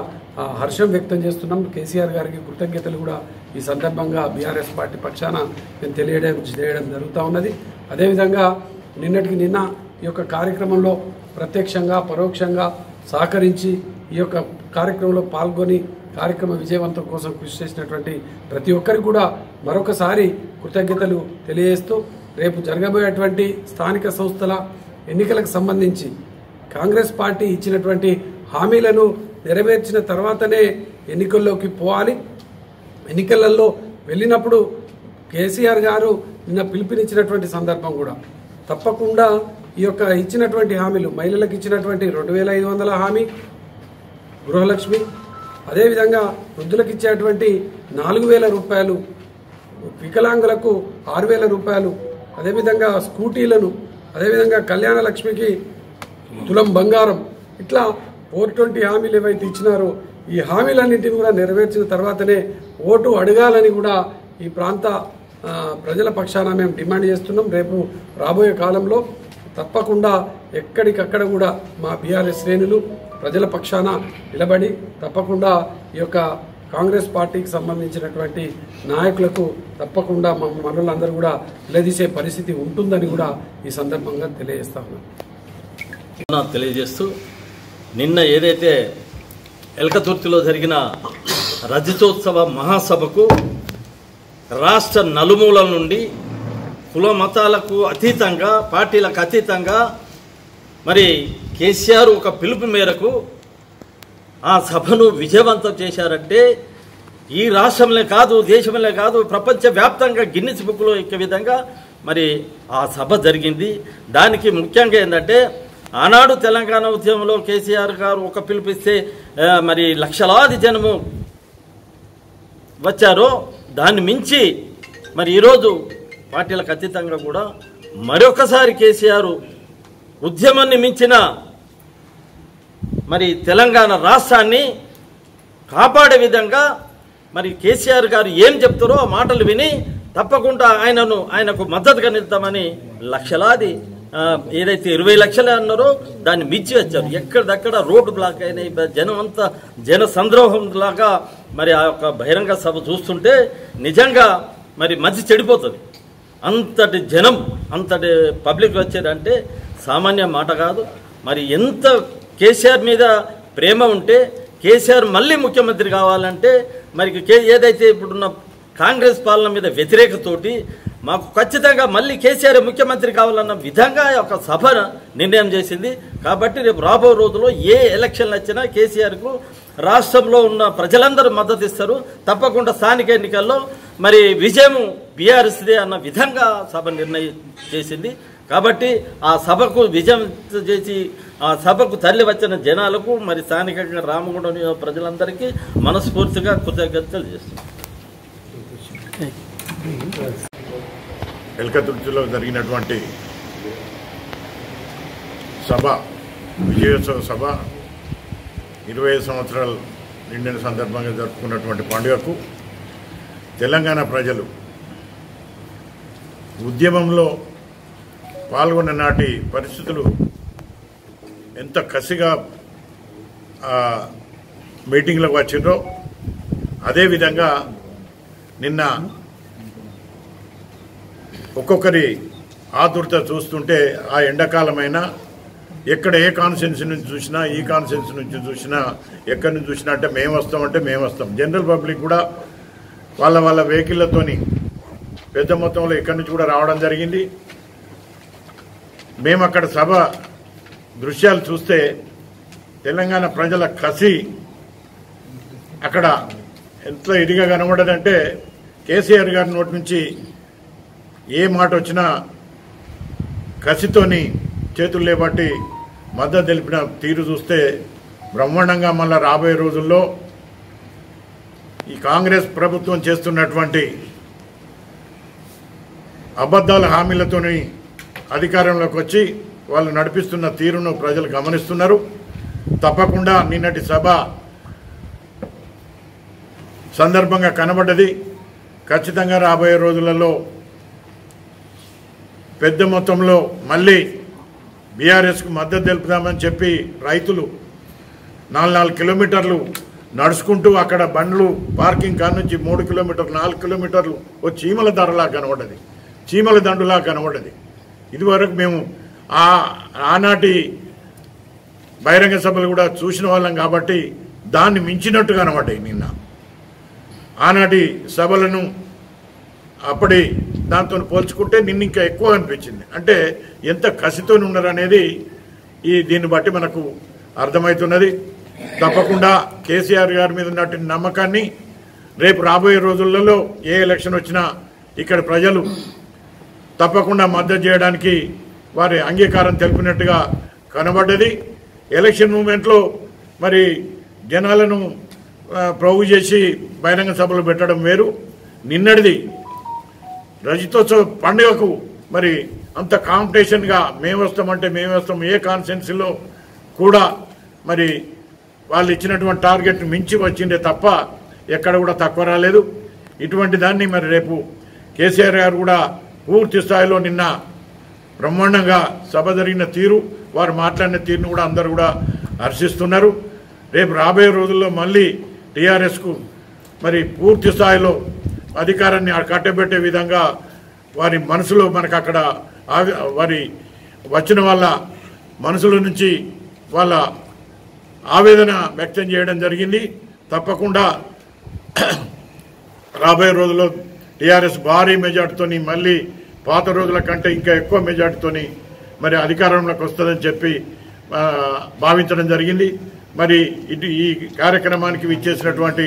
హర్షం వ్యక్తం చేస్తున్నాం. కేసీఆర్ గారికి కృతజ్ఞతలు కూడా ఈ సందర్భంగా బీఆర్ఎస్ పార్టీ పక్షాన నేను చేయడం జరుగుతూ ఉన్నది. అదేవిధంగా నిన్న ఈ యొక్క కార్యక్రమంలో ప్రత్యక్షంగా పరోక్షంగా సహకరించి ఈ యొక్క కార్యక్రమంలో పాల్గొని కార్యక్రమ విజయవంతం కోసం కృషి చేసినటువంటి ప్రతి ఒక్కరికి కూడా మరొకసారి కృతజ్ఞతలు తెలియజేస్తూ రేపు జరగబోయేటువంటి స్థానిక సంస్థల ఎన్నికలకు సంబంధించి కాంగ్రెస్ పార్టీ ఇచ్చినటువంటి హామీలను నెరవేర్చిన తర్వాతనే ఎన్నికల్లోకి పోవాలి. ఎన్నికలలో వెళ్ళినప్పుడు కేసీఆర్ గారు నిన్న పిలుపునిచ్చినటువంటి సందర్భం కూడా తప్పకుండా ఈ యొక్క ఇచ్చినటువంటి హామీలు మహిళలకు ఇచ్చినటువంటి 2,500 హామీ గృహలక్ష్మి, అదేవిధంగా వృద్ధులకు ఇచ్చేటువంటి 4,000 రూపాయలు, వికలాంగులకు 6,000 రూపాయలు, అదేవిధంగా స్కూటీలను, అదేవిధంగా కళ్యాణ లక్ష్మికి తులం బంగారం, ఇట్లా 420 హామీలు ఏవైతే ఇచ్చినారో ఈ హామీలన్నింటినీ కూడా నెరవేర్చిన తర్వాతనే ఓటు అడగాలని కూడా ఈ ప్రాంత ప్రజల పక్షాన మేము డిమాండ్ చేస్తున్నాం. రేపు రాబోయే కాలంలో తప్పకుండా ఎక్కడికక్కడ కూడా మా బీఆర్ఎస్ శ్రేణులు ప్రజల పక్షాన నిలబడి తప్పకుండా ఈ యొక్క కాంగ్రెస్ పార్టీకి సంబంధించినటువంటి నాయకులకు తప్పకుండా మనలందరూ కూడా నిలదీసే పరిస్థితి ఉంటుందని కూడా ఈ సందర్భంగా తెలియజేస్తూ నిన్న ఏదైతే ఎల్కతుర్తిలో జరిగిన రజతోత్సవ మహాసభకు రాష్ట్ర నలుమూలల నుండి కుల మతాలకు అతీతంగా పార్టీలకు అతీతంగా మరి కేసీఆర్ ఒక పిలుపు మేరకు ఆ సభను విజయవంతం చేశారంటే ఈ రాష్ట్రంలో కాదు, దేశంలో కాదు, ప్రపంచవ్యాప్తంగా గిన్నిస్ బుక్లో ఎక్కే విధంగా మరి ఆ సభ జరిగింది. దానికి ముఖ్యంగా ఏంటంటే ఆనాడు తెలంగాణ ఉద్యమంలో కేసీఆర్ గారు ఒక పిలుపిస్తే మరి లక్షలాది జనము వచ్చారో దాన్ని మించి మరి ఈరోజు పార్టీలకు అతీతంగా కూడా మరొకసారి కేసీఆర్ ఉద్యమాన్ని మించిన మరి తెలంగాణ రాష్ట్రాన్ని కాపాడే విధంగా మరి కేసీఆర్ గారు ఏం చెప్తారో ఆ మాటలు విని తప్పకుండా ఆయనకు మద్దతుగా నిలుద్దామని లక్షలాది ఏదైతే 20 లక్షలు అన్నారో దాన్ని మించి వచ్చారు. ఎక్కడిదక్కడ రోడ్డు బ్లాక్ అయినాయి, జనం అంతా జన సంద్రోహం లాగా మరి ఆ యొక్క బహిరంగ సభ చూస్తుంటే నిజంగా మరి మధ్య చెడిపోతుంది. అంతటి జనం అంతటి పబ్లిక్ వచ్చారంటే సామాన్య మాట కాదు. మరి ఎంత కేసీఆర్ మీద ప్రేమ ఉంటే కేసీఆర్ మళ్ళీ ముఖ్యమంత్రి కావాలంటే మరి ఏదైతే ఇప్పుడున్న కాంగ్రెస్ పాలన మీద వ్యతిరేకతోటి మాకు ఖచ్చితంగా మళ్ళీ కేసీఆర్ ముఖ్యమంత్రి కావాలన్న విధంగా ఒక సభ నిర్ణయం చేసింది. కాబట్టి రేపు రాబో రోజుల్లో ఏ ఎలక్షన్లు వచ్చినా కేసీఆర్కు రాష్ట్రంలో ఉన్న ప్రజలందరూ మద్దతు ఇస్తారు. తప్పకుండా స్థానిక ఎన్నికల్లో మరి విజయం బీఆర్ఎస్దే అన్న విధంగా సభ నిర్ణయం చేసింది. కాబట్టి ఆ సభకు విజయం చేసి ఆ సభకు తరలి వచ్చిన జనాలకు మరి స్థానికంగా రామగుండం ప్రజలందరికీ మనస్ఫూర్తిగా కృతజ్ఞతలు చేస్తున్నాం. ఎల్కతుర్తిలో జరిగినటువంటి సభ విజయోత్సవ సభ 25 సంవత్సరాలు నిండిన సందర్భంగా జరుపుకున్నటువంటి పండుగకు తెలంగాణ ప్రజలు ఉద్యమంలో పాల్గొన్న నాటి పరిస్థితులు ఎంత కసిగా మీటింగ్లకు వచ్చిందో అదేవిధంగా నిన్న ఒక్కొక్కరి ఆతురత చూస్తుంటే ఆ ఎండాకాలమైనా ఎక్కడ ఏ కాన్స్టిట్యున్సీ నుంచి చూసినా ఈ కాన్స్టిట్యున్సీ నుంచి చూసినా ఎక్కడి నుంచి చూసినా అంటే మేము వస్తాం. జనరల్ పబ్లిక్ కూడా వాళ్ళ వెహికల్లతోని పెద్ద మొత్తంలో ఎక్కడి నుంచి కూడా రావడం జరిగింది. మేము అక్కడ సభ దృశ్యాలు చూస్తే తెలంగాణ ప్రజల కసి అక్కడ ఎంత ఇదిగా కనబడదంటే కేసీఆర్ గారి నోటి నుంచి ఏ మాట వచ్చినా కసితోని చేతులు లేబట్టి మద్దతు తెలిపిన తీరు చూస్తే బ్రహ్మాండంగా మళ్ళా రాబోయే రోజుల్లో ఈ కాంగ్రెస్ ప్రభుత్వం చేస్తున్నటువంటి అబద్ధాల హామీలతోని అధికారంలోకి వచ్చి వాళ్ళు నడిపిస్తున్న తీరును ప్రజలు గమనిస్తున్నారు. తప్పకుండా నిన్నటి సభ సందర్భంగా కనబడ్డది. ఖచ్చితంగా రాబోయే రోజులలో పెద్ద మొత్తంలో మళ్ళీ బీఆర్ఎస్కు మద్దతు తెలుపుదామని చెప్పి రైతులు 4 కిలోమీటర్లు నడుచుకుంటూ అక్కడ బండ్లు పార్కింగ్ కాడ నుంచి 3 కిలోమీటర్లు 4 కిలోమీటర్లు ఓ చీమల దండులా కనబడ్డది. ఇదివరకు మేము ఆనాటి బహిరంగ సభలు కూడా చూసిన వాళ్ళం కాబట్టి దాన్ని మించినట్టు కనబడ్డాయి. నిన్న ఆనాటి సభలను అప్పటి దాంతో పోల్చుకుంటే నిన్న ఇంకా ఎక్కువ అనిపించింది. అంటే ఎంత కసితో ఉన్నారనేది దీన్ని బట్టి మనకు అర్థమవుతున్నది. తప్పకుండా కేసీఆర్ గారి మీద ఉన్నటువంటి నమ్మకాన్ని రేపు రాబోయే రోజులలో ఏ ఎలక్షన్ వచ్చినా ఇక్కడ ప్రజలు తప్పకుండా మద్దతు చేయడానికి వారి అంగీకారం తెలిపినట్టుగా కనబడ్డది. ఎలక్షన్ మూమెంట్లో మరి జనాలను ప్రోగు చేసి బహిరంగ సభలు పెట్టడం వేరు. నిన్నటిది రజతోత్సవ పండుగకు మరి అంత కాంపిటీషన్గా మేము వస్తాం ఏ కాన్స్టిట్యున్సీలో కూడా మరి వాళ్ళు ఇచ్చినటువంటి టార్గెట్ మించి వచ్చిందే తప్ప ఎక్కడ కూడా తక్కువ రాలేదు. ఇటువంటి దాన్ని మరి రేపు కేసీఆర్ గారు కూడా పూర్తి స్థాయిలో నిన్న బ్రహ్మాండంగా సభ జరిగిన తీరు, వారు మాట్లాడిన తీరును కూడా అందరూ కూడా హర్షిస్తున్నారు. రేపు రాబోయే రోజుల్లో మళ్ళీ టీఆర్ఎస్కు మరి పూర్తి స్థాయిలో అధికారాన్ని కట్టబెట్టే విధంగా వారి మనసులో మనకు అక్కడ వారి వచ్చిన వాళ్ళ మనసుల నుంచి వాళ్ళ ఆవేదన వ్యక్తం చేయడం జరిగింది. తప్పకుండా రాబోయే రోజుల్లో టీఆర్ఎస్ భారీ మెజార్టీతోని మళ్ళీ పాత రోజుల కంటే ఇంకా ఎక్కువ మెజార్టీతోని మరి అధికారంలోకి వస్తుందని చెప్పి భావించడం జరిగింది. మరి ఈ కార్యక్రమానికి విచ్చేసినటువంటి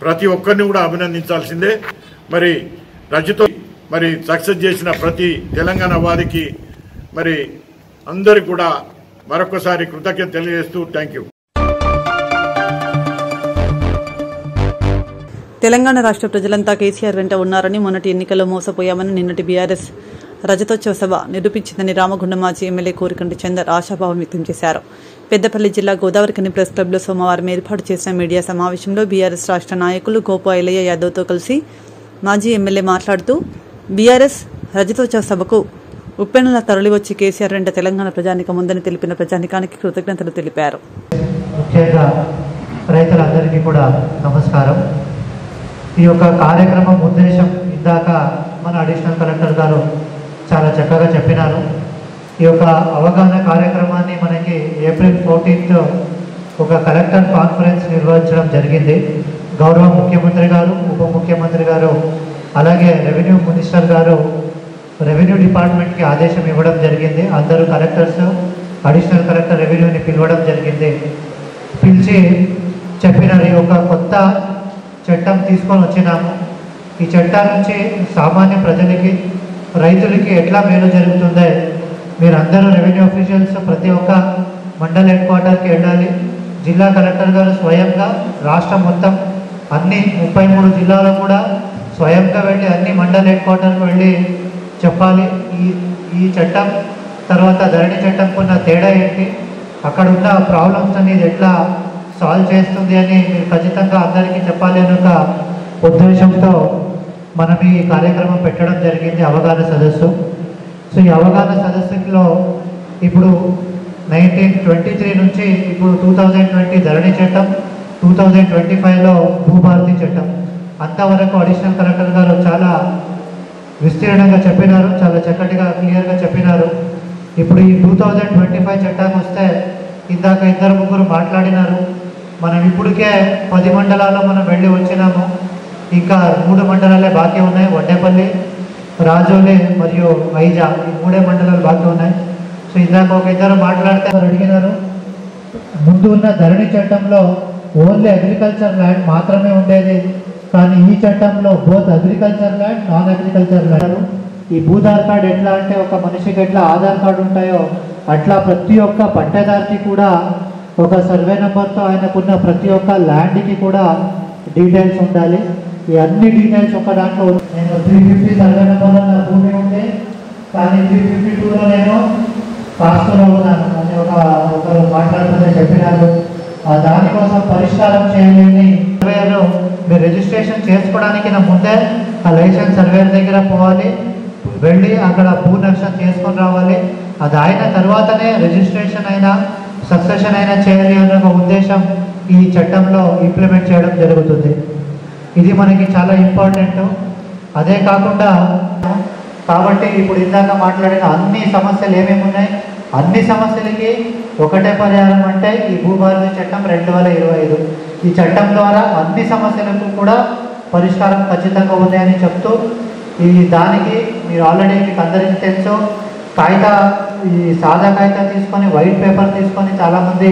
ప్రతి ఒక్కరిని కూడా అభినందించాల్సిందే. మరి రజతో మరి సక్సెస్ చేసిన ప్రతి తెలంగాణ వారికి మరి అందరికి కూడా మరొకసారి కృతజ్ఞత తెలియజేస్తూ థ్యాంక్ యూ. తెలంగాణ రాష్ట్ర ప్రజలంతా కేసీఆర్ వెంట ఉన్నారని, మొన్నటి ఎన్నికల్లో మోసపోయామని నిన్నటి బీఆర్ఎస్ రజతోత్సవ సభ నిరూపించిందని రామగుండం మాజీ ఎమ్మెల్యే కోరికంటి చందర్ ఆశాభావం వ్యక్తం చేశారు. పెద్దపల్లి జిల్లా గోదావరిఖని ప్రెస్ క్లబ్లో సోమవారం ఏర్పాటు చేసిన మీడియా సమావేశంలో బీఆర్ఎస్ రాష్ట్ర నాయకులు గోపా ఎల్లయ్య యాదవ్తో కలిసి మాజీ ఎమ్మెల్యే మాట్లాడుతూ బీఆర్ఎస్ రజతోత్సవ సభకు ఉప్పెనలా తరలివచ్చి కేసీఆర్ వెంట తెలంగాణ ప్రజానికం ఉందని తెలిపిన ప్రజానికానికి కృతజ్ఞతలు తెలిపారు. ముఖ్యంగా రైతులందరికీ కూడా నమస్కారం. ఈ యొక్క కార్యక్రమం ఉద్దేశం ఇందాక మన అడిషనల్ కలెక్టర్ గారు చాలా చక్కగా చెప్పినారు. ఈ యొక్క అవగాహన కార్యక్రమాన్ని మనకి ఏప్రిల్ 14th ఒక కలెక్టర్ కాన్ఫరెన్స్ నిర్వహించడం జరిగింది. గౌరవ ముఖ్యమంత్రి గారు, ఉప ముఖ్యమంత్రి గారు, అలాగే రెవెన్యూ మినిస్టర్ గారు రెవెన్యూ డిపార్ట్మెంట్కి ఆదేశం ఇవ్వడం జరిగింది. అందరూ కలెక్టర్స్, అడిషనల్ కలెక్టర్ రెవెన్యూని పిలవడం జరిగింది. పిలిచి చెప్పినారు, ఈ ఒక కొత్త చట్టం తీసుకొని వచ్చినాము. ఈ చట్టం నుంచి సామాన్య ప్రజలకి, రైతులకి ఎట్లా మేలు జరుగుతుందో మీరందరూ రెవెన్యూ ఆఫీషియల్స్ ప్రతి ఒక్క మండల హెడ్ క్వార్టర్కి వెళ్ళాలి. జిల్లా కలెక్టర్ గారు స్వయంగా రాష్ట్రం మొత్తం అన్ని 33 జిల్లాలో కూడా స్వయంగా వెళ్ళి అన్ని మండల హెడ్ క్వార్టర్కి వెళ్ళి చెప్పాలి. ఈ చట్టం తర్వాత ధరణి చట్టంకు ఉన్న తేడా ఏంటి, అక్కడ ఉన్న ప్రాబ్లమ్స్ అనేది ఎట్లా సాల్వ్ చేస్తుంది అని మీరు ఖచ్చితంగా అందరికీ చెప్పాలి అనే ఒక ఉద్దేశంతో మనం ఈ కార్యక్రమం పెట్టడం జరిగింది, అవగాహన సదస్సు. సో ఈ అవగాహన సదస్సులో ఇప్పుడు 1923 నుంచి ఇప్పుడు 2020 ధరణి చట్టం, 2025లో భూభారతి చట్టం అంతవరకు అడిషనల్ కలెక్టర్ గారు చాలా విస్తీర్ణంగా చెప్పినారు, చాలా చక్కటిగా క్లియర్గా చెప్పినారు. ఇప్పుడు ఈ 2025 చట్టానికి వస్తే ఇందాక 2-3 మాట్లాడినారు. మనం ఇప్పటికే 10 మండలాల్లో మనం వెళ్ళి వచ్చినాము. ఇంకా 3 మండలాలే బాకీ ఉన్నాయి, వడ్డేపల్లి, రాజోలి మరియు ఐజా, ఈ 3 మండలాలు బాకీ ఉన్నాయి. సో ఇందాక ఒక 2 మాట్లాడితే అడిగినారు, ముందు ఉన్న ధరణి చట్టంలో ఓన్లీ అగ్రికల్చర్ ల్యాండ్ మాత్రమే ఉండేది, కానీ ఈ చట్టంలో both agriculture land, non agriculture land. ఈ భూధార్ కార్డ్ ఎట్లా అంటే ఒక మనిషికి ఎట్లా ఆధార్ కార్డు ఉంటాయో అట్లా ప్రతి ఒక్క పట్టేదారికి కూడా ఒక సర్వే నెంబర్తో ఆయనకున్న ప్రతి ఒక్క ల్యాండ్కి కూడా డీటెయిల్స్ ఉండాలి. ఈ అన్ని డీటెయిల్స్ ఒక దాంట్లో. నేను 350 సర్వే నెంబర్లో నా భూమి ఉంటే, కానీ 352లో నేను పాస్లో ఉన్నాను అని ఒకరు మాట్లాడుతుంటే చెప్పినారు. దానికోసం పరిష్కారం చేయలేని సర్వేను మీరు రిజిస్ట్రేషన్ చేసుకోవడానికి నా ముందే ఆ లైసెన్స్ సర్వేర్ దగ్గర పోవాలి, వెళ్ళి అక్కడ భూ నక్షం చేసుకొని రావాలి. అది అయిన తర్వాతనే రిజిస్ట్రేషన్ అయినా సక్సెషన్ అయినా చేయాలి అన్న ఒక ఉద్దేశం ఈ చట్టంలో ఇంప్లిమెంట్ చేయడం జరుగుతుంది. ఇది మనకి చాలా ఇంపార్టెంట్. అదే కాకుండా కాబట్టి ఇప్పుడు ఇందాక మాట్లాడిన అన్ని సమస్యలు ఏమేమి ఉన్నాయి, అన్ని సమస్యలకి ఒకటే పరిహారం అంటే ఈ భూభారతి చట్టం 2025. ఈ చట్టం ద్వారా అన్ని సమస్యలకు కూడా పరిష్కారం ఖచ్చితంగా ఉన్నాయని చెప్తూ, ఈ దానికి మీరు ఆల్రెడీ మీకు అందరికీ తెలుసు, ఈ సాదా కాగితం తీసుకొని వైట్ పేపర్ తీసుకొని చాలామంది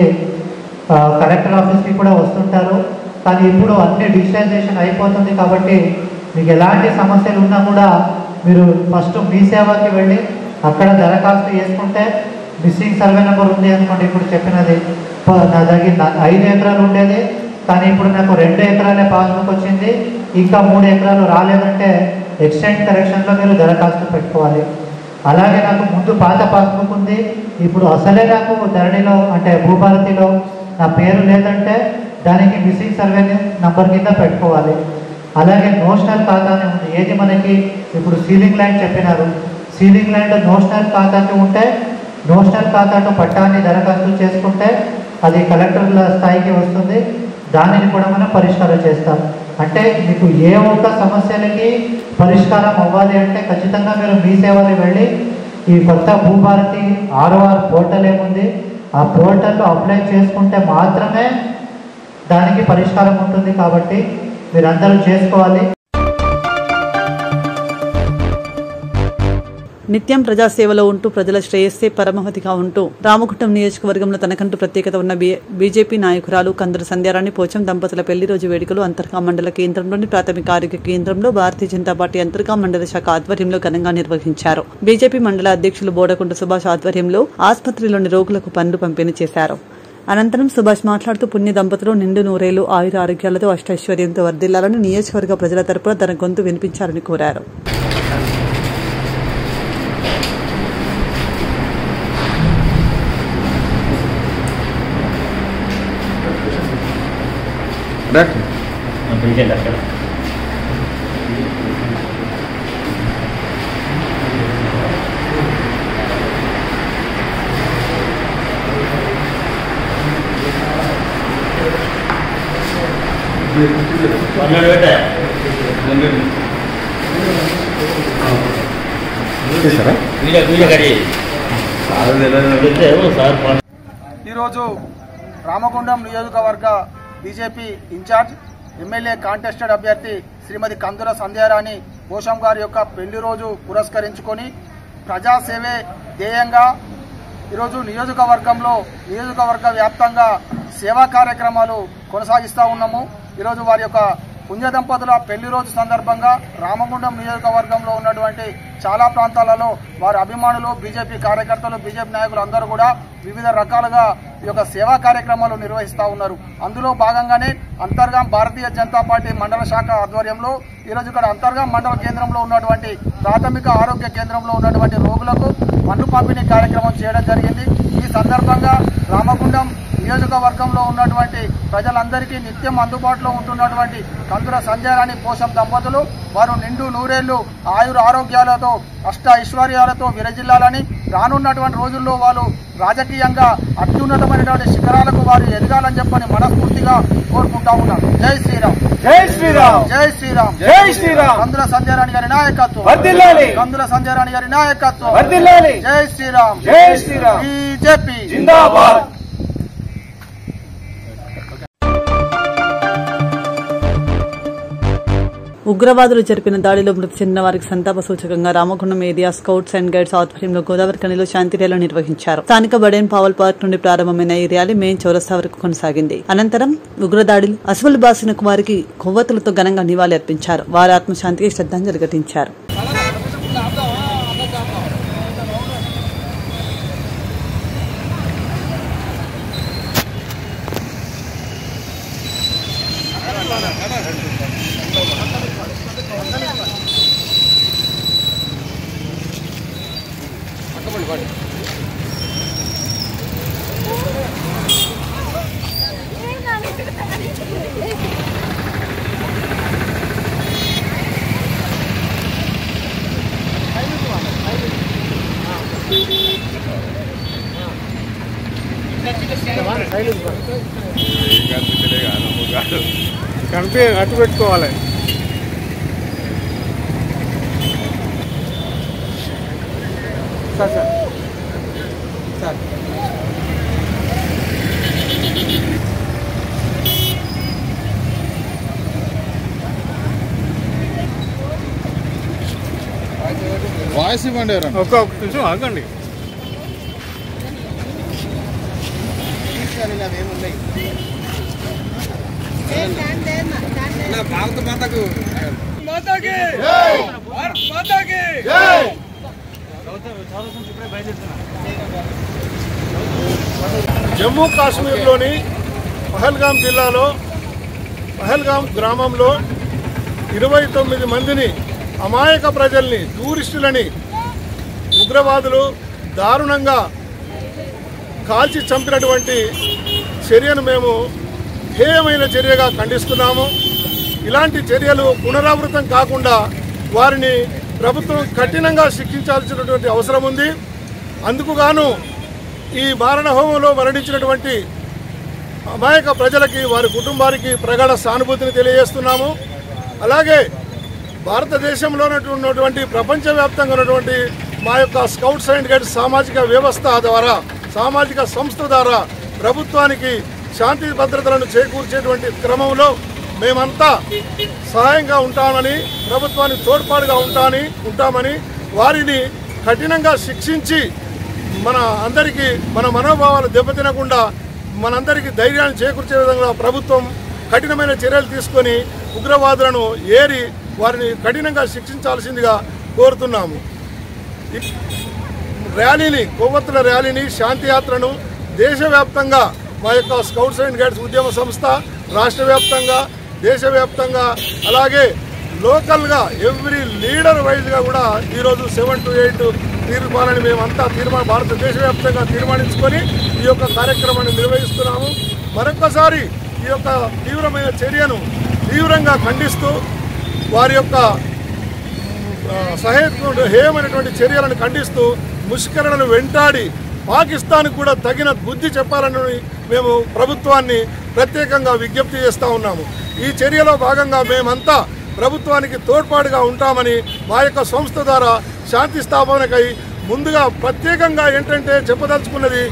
కలెక్టర్ ఆఫీస్కి కూడా వస్తుంటారు. కానీ ఇప్పుడు అన్ని డిజిటలైజేషన్ అయిపోతుంది కాబట్టి మీకు ఎలాంటి సమస్యలు ఉన్నా కూడా మీరు ఫస్ట్ మీ సేవకి వెళ్ళి అక్కడ దరఖాస్తు చేసుకుంటే మిస్సింగ్ సర్వే నెంబర్ ఉంది అనుకోండి, ఇప్పుడు చెప్పినది నా దగ్గర 5 ఎకరాలు ఉండేది, కానీ ఇప్పుడు నాకు 2 ఎకరాలే పాస్బుక్ వచ్చింది, ఇంకా 3 ఎకరాలు రాలేదంటే ఎక్స్టెంట్ కరెక్షన్లో మీరు దరఖాస్తు పెట్టుకోవాలి. అలాగే నాకు ముందు పాత పాస్బుక్ ఉంది, ఇప్పుడు అసలే నాకు ధరణిలో అంటే భూభారతిలో నా పేరు లేదంటే దానికి మిస్సింగ్ సర్వే నంబర్ కింద పెట్టుకోవాలి. అలాగే నోషనల్ ఖాతానే ఉంది, ఏది మనకి ఇప్పుడు సీలింగ్ ల్యాండ్ చెప్పినారు, సీలింగ్ ల్యాండ్ నోషనల్ ఖాతాకి ఉంటే నోషనల్ ఖాతాతో పట్టాన్ని దరఖాస్తు చేసుకుంటే అది కలెక్టర్ల స్థాయికి వస్తుంది, దానిని కూడా మనం పరిష్కారం చేస్తాం. అంటే మీకు ఏ ఒక్క సమస్యలకి పరిష్కారం అవ్వాలి అంటే ఖచ్చితంగా మీరు మీ సేవలు వెళ్ళి ఈ కొత్త భూభారతి ROR పోర్టల్ ఏముంది ఆ పోర్టల్లో అప్లై చేసుకుంటే మాత్రమే దానికి పరిష్కారం ఉంటుంది. కాబట్టి మీరందరూ చేసుకోవాలి. నిత్యం ప్రజాసేవలో ఉంటూ ప్రజల శ్రేయస్సే పరమావధిగా ఉంటూ రామగుండం నియోజకవర్గంలో తనకంటూ ప్రత్యేకత ఉన్న బీజేపీ నాయకురాలు కందుల సంధ్యారాణి పోచం దంపతుల పెళ్లి రోజు వేడుకలు అంతర్గా మండల కేంద్రంలోని ప్రాథమిక ఆరోగ్య కేంద్రంలో భారతీయ జనతా పార్టీ అంతర్గా మండల శాఖ ఆధ్వర్యంలో ఘనంగా నిర్వహించారు. బీజేపీ మండల అధ్యక్షులు బోడకుంట సుభాష్ ఆధ్వర్యంలో ఆసుపత్రిలోని రోగులకు పనులు పంపిణీ చేశారు. అనంతరం సుభాష్ మాట్లాడుతూ పుణ్య దంపతులు నిండు నూరేళ్లు ఆయుర ఆరోగ్యాలతో అష్టైశ్వర్యంతో వర్ధిల్లాలని నియోజకవర్గ ప్రజల తరపున తన గొంతు వినిపించాలని కోరారు. ఈరోజు రామగుండం నియోజకవర్గ బీజేపీ ఇన్ఛార్జ్ ఎమ్మెల్యే కాంటెస్టెడ్ అభ్యర్థి శ్రీమతి కందుల సంధ్యారాణి పోషం గారి యొక్క పెళ్లి రోజు పురస్కరించుకొని ప్రజాసేవే ధ్యేయంగా ఈరోజు నియోజకవర్గ వ్యాప్తంగా సేవా కార్యక్రమాలు కొనసాగిస్తూ ఉన్నాము. ఈరోజు వారి యొక్క పుణ్య దంపతుల పెళ్లి రోజు సందర్భంగా రామగుండం నియోజకవర్గంలో ఉన్నటువంటి చాలా ప్రాంతాలలో వారి అభిమానులు, బీజేపీ కార్యకర్తలు, బీజేపీ నాయకులు అందరూ కూడా వివిధ రకాలుగా ఈ యొక్క సేవా కార్యక్రమాలు నిర్వహిస్తూ ఉన్నారు. అందులో భాగంగానే అంతర్గాం భారతీయ జనతా పార్టీ మండల శాఖ ఆధ్వర్యంలో ఈరోజు ఇక్కడ అంతర్గాం మండల కేంద్రంలో ఉన్నటువంటి ప్రాథమిక ఆరోగ్య కేంద్రంలో ఉన్నటువంటి రోగులకు పన్ను పంపిణీ కార్యక్రమం చేయడం జరిగింది. ఈ సందర్భంగా రామగుండం నియోజకవర్గంలో ఉన్నటువంటి ప్రజలందరికీ నిత్యం అందుబాటులో ఉంటున్నటువంటి కందుల సంధ్యారాణి పోషం దంపతులు వారు నిండు నూరేళ్లు ఆయుర ఆరోగ్యాలతో అష్ట ఐశ్వర్యాలతో విరజిల్లాలని, రానున్నటువంటి రోజుల్లో వాళ్ళు రాజకీయంగా అత్యున్నతమైనటువంటి శిఖరాలకు వారు ఎదగాలని చెప్పని మనస్ఫూర్తిగా కోరుకుంటా ఉన్నాను. జై శ్రీరామ్, జై శ్రీరామ్, జై శ్రీరామ్, జై శ్రీరామ్. కందుల సంధ్యారాణి గారి నాయకత్వం వర్ధిల్లాలి, కందుల సంధ్యారాణి గారి నాయకత్వం వర్ధిల్లాలి. జై శ్రీరామ్, జై శ్రీరామ్. బీజేపీ జిందాబాద్. ఉగ్రవాదులు జరిపిన దాడిలో మృతి చెందిన వారికి సంతాప సూచకంగా Ramagundam area scouts and guides ఆధ్వర్యంలో గోదావరి కనిలో శాంతి ర్యాలీ నిర్వహించారు. స్థానిక బడేన్ పావల్ పార్క్ నుండి ప్రారంభమైన ఈ ర్యాలీ మెయిన్ చౌరస్తా వరకు కొనసాగింది. అనంతరం ఉగ్రదాడిలు అసలు బాసిన వారికి కొవ్వొత్తులతో ఘనంగా నివాళి అర్పించారు. వారి ఆత్మశాంతికి శ్రద్ధాంజలి ఘటించారు. కనిపి అట్టు పెట్టుకోవాలి. సార్ సార్ సార్ వాయిస్ ఇవ్వండి. ఒక్క నిమిషం ఆగండి. భారత మాతకు జమ్మూ కాశ్మీర్లోని పహల్గాం జిల్లాలో పహల్గాం గ్రామంలో 29 మందిని అమాయక ప్రజల్ని, టూరిస్టులని ఉగ్రవాదులు దారుణంగా కాల్చి చంపినటువంటి చర్యను మేము హేయమైన చర్యగా ఖండిస్తున్నాము. ఇలాంటి చర్యలు పునరావృతం కాకుండా వారిని ప్రభుత్వం కఠినంగా శిక్షించాల్సినటువంటి అవసరం ఉంది. అందుకుగాను ఈ మారణ హోమంలో మరణించినటువంటి అమాయక ప్రజలకి, వారి కుటుంబానికి ప్రగాఢ సానుభూతిని తెలియజేస్తున్నాము. అలాగే భారతదేశంలో ఉన్నటువంటి ప్రపంచవ్యాప్తంగా ఉన్నటువంటి మా యొక్క స్కౌట్స్ అండ్ గైడ్స్ సామాజిక వ్యవస్థ ద్వారా, సామాజిక సంస్థ ద్వారా ప్రభుత్వానికి శాంతి భద్రతలను చేకూర్చేటువంటి క్రమంలో మేమంతా సహాయంగా ఉంటామని, ప్రభుత్వానికి తోడ్పాటుగా ఉంటామని వారిని కఠినంగా శిక్షించి మన అందరికీ మన మనోభావాలు దెబ్బతినకుండా మనందరికీ ధైర్యాన్ని చేకూర్చే విధంగా ప్రభుత్వం కఠినమైన చర్యలు తీసుకొని ఉగ్రవాదులను ఏరి వారిని కఠినంగా శిక్షించాల్సిందిగా కోరుతున్నాము. ర్యాలీని కొవ్వొత్తుల ర్యాలీని శాంతియాత్రను దేశవ్యాప్తంగా మా యొక్క స్కౌట్స్ అండ్ గైడ్స్ ఉద్యమ సంస్థ రాష్ట్ర వ్యాప్తంగా దేశవ్యాప్తంగా అలాగే లోకల్గా ఎవ్రీ లీడర్ వైజ్గా కూడా ఈరోజు 7 to 8 తీర్మానాన్ని మేమంతా భారతదేశ వ్యాప్తంగా తీర్మానించుకొని ఈ యొక్క కార్యక్రమాన్ని నిర్వహిస్తున్నాము. మరొకసారి ఈ యొక్క తీవ్రమైన చర్యను తీవ్రంగా ఖండిస్తూ వారి యొక్క హేయమైనటువంటి చర్యలను ఖండిస్తూ ముష్కరులను వెంటాడి పాకిస్తాన్కు కూడా తగిన బుద్ధి చెప్పాలని మేము ప్రభుత్వాన్ని ప్రత్యేకంగా విజ్ఞప్తి చేస్తూ ఉన్నాము. ఈ చర్యలో భాగంగా మేమంతా ప్రభుత్వానికి తోడ్పాటుగా ఉంటామని మా యొక్క సంస్థ ద్వారా శాంతి స్థాపనకై ముందుగా ప్రత్యేకంగా ఏంటంటే చెప్పదలుచుకున్నది,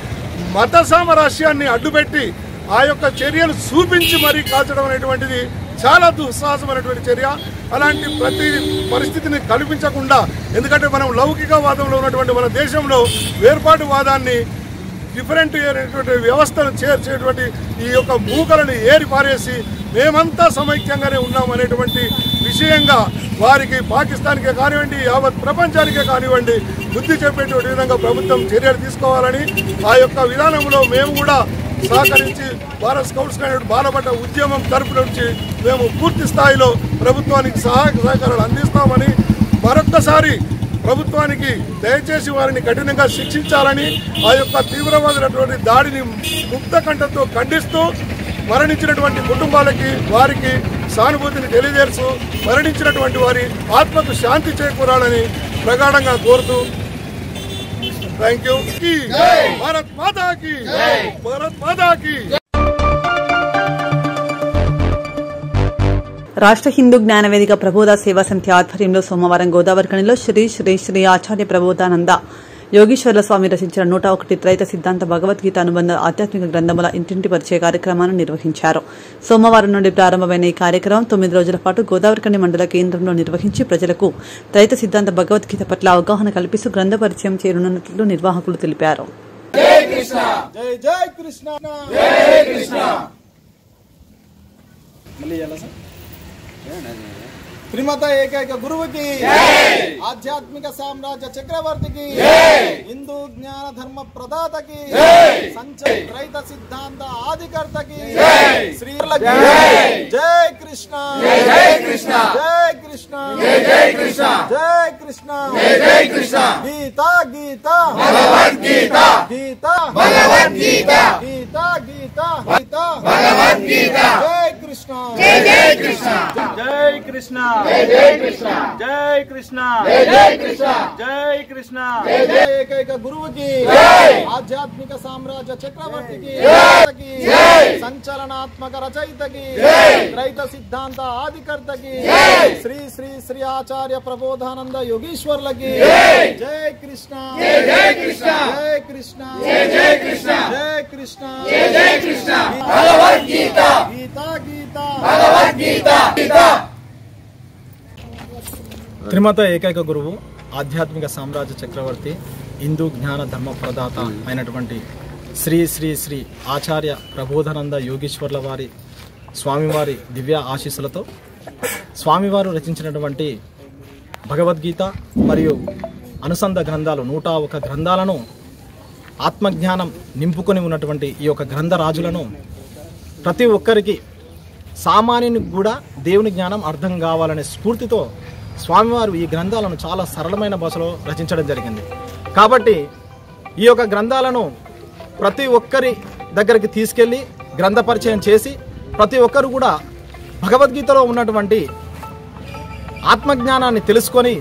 మత సామరస్యాన్ని అడ్డుపెట్టి ఆ యొక్క చర్యను చూపించి మరీ కాల్చడం అనేటువంటిది చాలా దుస్సాహసమైనటువంటి చర్య. అలాంటి ప్రతి పరిస్థితిని కల్పించకుండా, ఎందుకంటే మనం లౌకికవాదంలో ఉన్నటువంటి మన దేశంలో వేర్పాటువాదాన్ని డిఫరెంట్ అయినటువంటి వ్యవస్థను చేర్చేటువంటి ఈ యొక్క మూకలను ఏరి పారేసి మేమంతా సమైక్యంగానే ఉన్నామనేటువంటి విషయంగా వారికి పాకిస్తాన్కే కానివ్వండి యావత్ ప్రపంచానికే కానివ్వండి బుద్ధి చెప్పేటువంటి విధంగా ప్రభుత్వం చర్యలు తీసుకోవాలని ఆ యొక్క విధానంలో మేము కూడా సహకరించి భారత్ స్కౌట్స్ గైడ్ బాలబట్ట ఉద్యమం తరపు నుంచి మేము పూర్తి స్థాయిలో ప్రభుత్వానికి సహకారాలు అందిస్తామని మరొక్కసారి ప్రభుత్వానికి దయచేసి వారిని కఠినంగా శిక్షించాలని ఆ యొక్క తీవ్రవాదమైనటువంటి దాడిని ముక్త కంఠంతో ఖండిస్తూ మరణించినటువంటి కుటుంబాలకి వారికి సానుభూతిని తెలియజేస్తూ మరణించినటువంటి వారి ఆత్మకు శాంతి చేకూరాలని ప్రగాఢంగా కోరుతూ థ్యాంక్ యూ. భారత్ మాతాకి భారత్ మాతాకి. రాష్ట్ర హిందూ జ్ఞానవేదిక ప్రబోధ సేవా సమితి ఆధ్వర్యంలో సోమవారం గోదావరిఖనిలో శ్రీ శ్రీ శ్రీ ఆచార్య ప్రబోధానంద యోగీశ్వర్ల స్వామి రచించిన 101 త్రైత సిద్ధాంత భగవద్గీత అనుబంధ ఆధ్యాత్మిక గ్రంథముల ఇంటింటి పరిచయ కార్యక్రమాన్ని నిర్వహించారు. సోమవారం నుండి ప్రారంభమైన ఈ కార్యక్రమం 9 రోజుల పాటు గోదావరిఖని మండల కేంద్రంలో నిర్వహించి ప్రజలకు త్రైత సిద్ధాంత భగవద్గీత పట్ల అవగాహన కల్పిస్తూ గ్రంథ పరిచయం చేయనున్నట్లు నిర్వాహకులు తెలిపారు. శ్రీమత ఏకైక గురువుకి ఆధ్యాత్మిక సామ్రాజ్య చక్రవర్తికి హిందూ జ్ఞాన ధర్మ ప్రదాతకి త్రైత సిద్ధాంత ఆదికర్తకి శ్రీ జై కృష్ణ జై కృష్ణ జై కృష్ణ జై కృష్ణ జై కృష్ణ జై కృష్ణ. గీత గీత భగవద్గీత గీత భగవద్గీత గీత గీత గీత భగవద్గీత. జై కృష్ణ జై కృష్ణ జై కృష్ణ జై కృష్ణ జై కృష్ణ జై కృష్ణ జై కృష్ణ. ఏకైక గురువుకి ఆధ్యాత్మిక సామ్రాజ్య చక్రవర్తికి సంచలనాత్మక రచయితకి త్రైత సిద్ధాంత ఆదికర్తకి శ్రీ శ్రీ శ్రీ ఆచార్య ప్రబోధానంద యోగీశ్వర్లకి జై కృష్ణ జై కృష్ణ జై కృష్ణ జై కృష్ణ జై కృష్ణ జై కృష్ణ. భగవద్గీత గీత గీత భగవద్గీత గీత. త్రిమత ఏకైక గురువు ఆధ్యాత్మిక సామ్రాజ్య చక్రవర్తి హిందూ జ్ఞాన ధర్మ ప్రదాత అయినటువంటి శ్రీ శ్రీ శ్రీ ఆచార్య ప్రబోధానంద యోగీశ్వర్ల వారి స్వామివారి దివ్య ఆశీస్సులతో స్వామివారు రచించినటువంటి భగవద్గీత మరియు అనుసంధ గ్రంథాలు 101 గ్రంథాలను ఆత్మజ్ఞానం నింపుకొని ఉన్నటువంటి ఈ యొక్క గ్రంథరాజులను ప్రతి ఒక్కరికి సామాన్యునికి కూడా దేవుని జ్ఞానం అర్థం కావాలనే స్ఫూర్తితో స్వామివారు ఈ గ్రంథాలను చాలా సరళమైన భాషలో రచించడం జరిగింది. కాబట్టి ఈ యొక్క గ్రంథాలను ప్రతి ఒక్కరి దగ్గరికి తీసుకెళ్ళి గ్రంథ పరిచయం చేసి ప్రతి ఒక్కరు కూడా భగవద్గీతలో ఉన్నటువంటి ఆత్మజ్ఞానాన్ని తెలుసుకొని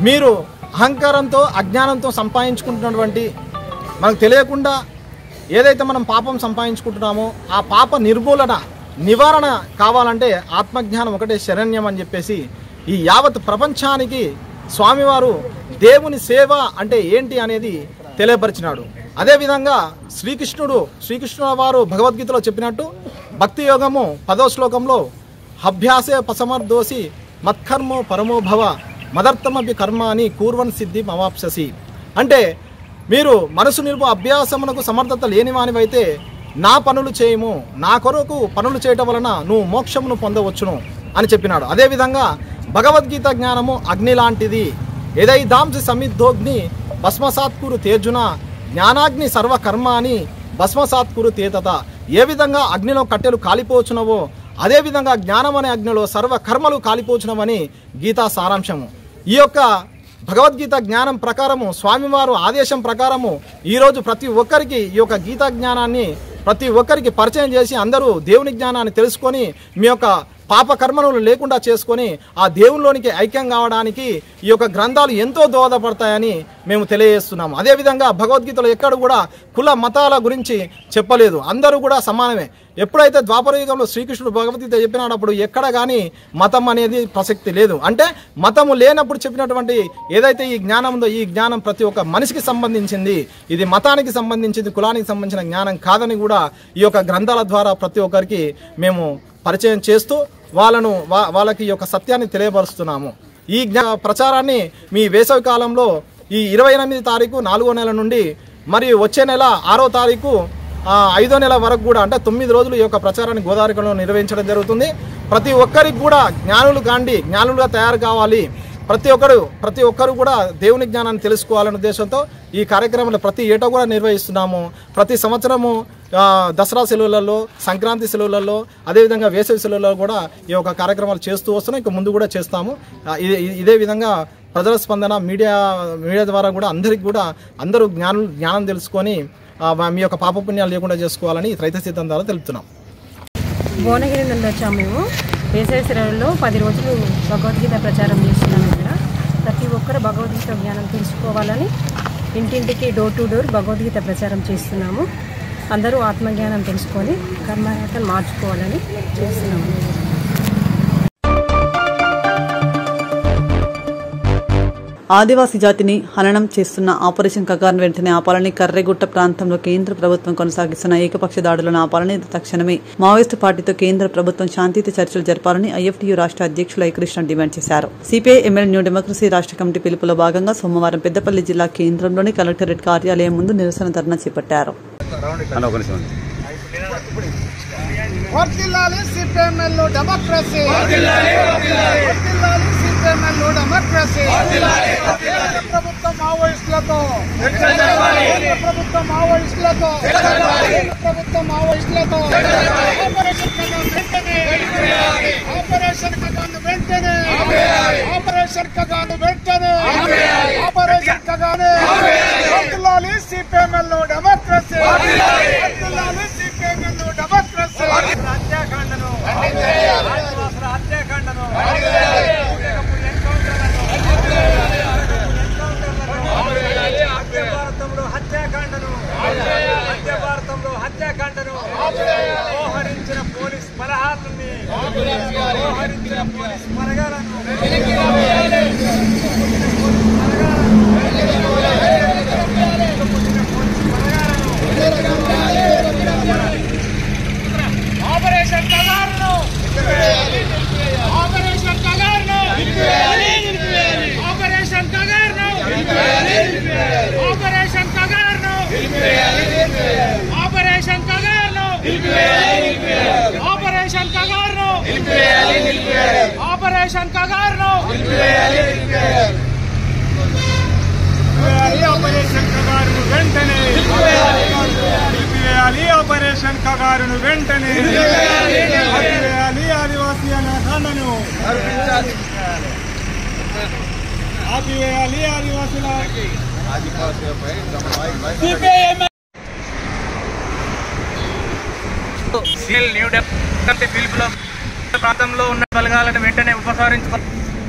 మీరు అహంకారంతో అజ్ఞానంతో సంపాదించుకుంటున్నటువంటి మనకు తెలియకుండా ఏదైతే మనం పాపం సంపాదించుకుంటున్నామో ఆ పాప నివారణ కావాలంటే ఆత్మజ్ఞానం ఒకటే శరణ్యం అని చెప్పేసి ఈ యావత్ ప్రపంచానికి స్వామివారు దేవుని సేవ అంటే ఏంటి అనేది తెలియపరిచినాడు. అదేవిధంగా శ్రీకృష్ణుడు వారు భగవద్గీతలో చెప్పినట్టు భక్తి యోగము 10వ శ్లోకంలో అభ్యాసే పసమర్దోసి మత్కర్మో పరమో భవ మదర్థమభి కర్మాని కూర్వన్ సిద్ధి మవాప్ససి. అంటే మీరు మనసు నిలుపు అభ్యాసమునకు సమర్థత లేనివానివైతే నా పనులు చేయము, నా కొరకు పనులు చేయటం వలన నువ్వు మోక్షమును పొందవచ్చును అని చెప్పినాడు. అదేవిధంగా భగవద్గీత జ్ఞానము అగ్ని లాంటిది. ఏదైదాంసి సమిద్ధోగ్ని భస్మసాత్కురు తేజున జ్ఞానాగ్ని సర్వకర్మాని భస్మసాత్కురు తేతత. ఏ విధంగా అగ్నిలో కట్టెలు కాలిపోచునవో అదేవిధంగా జ్ఞానం అనే అగ్నిలో సర్వకర్మలు కాలిపోచునవని గీతా సారాంశము. ఈ యొక్క భగవద్గీత జ్ఞానం ప్రకారము స్వామివారు ఆదేశం ప్రకారము ఈరోజు ప్రతి ఒక్కరికి ఈ యొక్క గీతా జ్ఞానాన్ని ప్రతి ఒక్కరికి పరిచయం చేసి అందరూ దేవుని జ్ఞానాన్ని తెలుసుకొని మీ యొక్క పాప కర్మలు లేకుండా చేసుకొని ఆ దేవునిలోనికి ఐక్యం కావడానికి ఈ యొక్క గ్రంథాలు ఎంతో దోహదపడతాయని మేము తెలియజేస్తున్నాము. అదేవిధంగా భగవద్గీతలో ఎక్కడ కూడా కుల మతాల గురించి చెప్పలేదు, అందరూ కూడా సమానమే. ఎప్పుడైతే ద్వాపర యుగంలో శ్రీకృష్ణుడు భగవద్గీత చెప్పినప్పుడు ఎక్కడ కానీ మతం అనేది ప్రసక్తి లేదు. అంటే మతము లేనప్పుడు చెప్పినటువంటి ఏదైతే ఈ జ్ఞానం ఉందో ఈ జ్ఞానం ప్రతి ఒక్క మనిషికి సంబంధించింది, ఇది మతానికి సంబంధించింది, కులానికి సంబంధించిన జ్ఞానం కాదని కూడా ఈ యొక్క గ్రంథాల ద్వారా ప్రతి ఒక్కరికి మేము పరిచయం చేస్తూ వాళ్ళకి ఈ యొక్క సత్యాన్ని తెలియపరుస్తున్నాము. ఈ ప్రచారాన్ని మీ వేసవి కాలంలో ఈ 28 తారీఖు 4వ నెల నుండి మరియు వచ్చే నెల 6వ తారీఖు 5వ నెల వరకు కూడా అంటే 9 రోజులు ఈ యొక్క ప్రచారాన్ని గోదావరిలో నిర్వహించడం జరుగుతుంది. ప్రతి ఒక్కరికి కూడా జ్ఞానులుగా తయారు కావాలి, ప్రతి ఒక్కరు కూడా దేవుని జ్ఞానాన్ని తెలుసుకోవాలనే ఉద్దేశంతో ఈ కార్యక్రమాలు ప్రతి ఏటా కూడా నిర్వహిస్తున్నాము. ప్రతి సంవత్సరము దసరా సెలవులలో, సంక్రాంతి సెలవులలో, అదేవిధంగా వేసవి సెలవులలో కూడా ఈ యొక్క కార్యక్రమాలు చేస్తూ వస్తున్నాం. ఇంకా ముందు కూడా చేస్తాము. ఇదే విధంగా ప్రజల స్పందన మీడియా ద్వారా కూడా అందరూ జ్ఞానం తెలుసుకొని మీ యొక్క పాపపుణ్యాలు లేకుండా చేసుకోవాలని రైత సిద్ధం ద్వారా తెలుపుతున్నాం. భువనగిరి నుండి వచ్చాము. మేము వేసవి సెలవుల్లో 10 రోజులు భగవద్గీత ప్రచారం చేస్తున్నాము. ఇక్కడ ప్రతి ఒక్కరు భగవద్గీత జ్ఞానం తెలుసుకోవాలని ఇంటింటికి డోర్ టు డోర్ భగవద్గీత ప్రచారం చేస్తున్నాము. అందరూ ఆత్మజ్ఞానం తెలుసుకొని కర్మరేఖను మార్చుకోవాలని చేస్తున్నాము. ఆదివాసీ జాతిని హననం చేస్తున్న ఆపరేషన్ కగార్ను వెంటనే ఆపాలని, కర్రెగుట్ట ప్రాంతంలో కేంద్ర ప్రభుత్వం కొనసాగిస్తున్న ఏకపక్ష దాడులను ఆపాలని, తక్షణమే మావోయిస్టు పార్టీతో కేంద్ర ప్రభుత్వం శాంతియుత చర్చలు జరపాలని ఐఎఫ్టీయూ రాష్ట్ర అధ్యక్షులు ఐకృష్ణ డిమాండ్ చేశారు. సిపిఐ ఎంఎల్ న్యూ డెమోక్రసీ రాష్ట్ర కమిటీ పిలుపులో భాగంగా సోమవారం పెద్దపల్లి జిల్లా కేంద్రంలోని కలెక్టరేట్ కార్యాలయం ముందు నిరసన ధర్నా చేపట్టారు. వర్ధిల్లాలి సిపిఎంఎల్ డెమోక్రసీ, సిపిఎంఎల్ డెమోక్రసీ. ప్రభుత్వ మావోయిస్టులతో ఆపరేషన్ కగాను వెంటనే వర్ధిల్లాలి సిపిఎంఎల్ డెమోక్రసీ, వర్ధిల్లాలి సిపిఎంఎల్ డెమోక్రసీ. హత్యాకాండను హత్యాకాండను మధ్య భారతంలో హత్యాకాండను మోహరించిన పోలీస్ బలహాలను మోహరించిన పోలీస్ బలగాలను ఆపరేషన్ కగారును ఆపరేషన్ కగారును ఆపరేషన్ కగారును ఆపరేషన్ కగారును ఆపరేషన్ కగారును ఆపరేషన్ కగారును ఆపరేషన్ కగారును ఆపరేషన్ కగారును వెంటనే ఆపరేషన్ కగారును వెంటనే ఆదివాసీ అనాఖండను ఆపివేయాలి. ఆదివాసుల న్యూ డెమోక్రసీ పిలుపులో ప్రాంతంలో ఉన్న బలగాలను వెంటనే ఉపసంహరించుకోవాలి.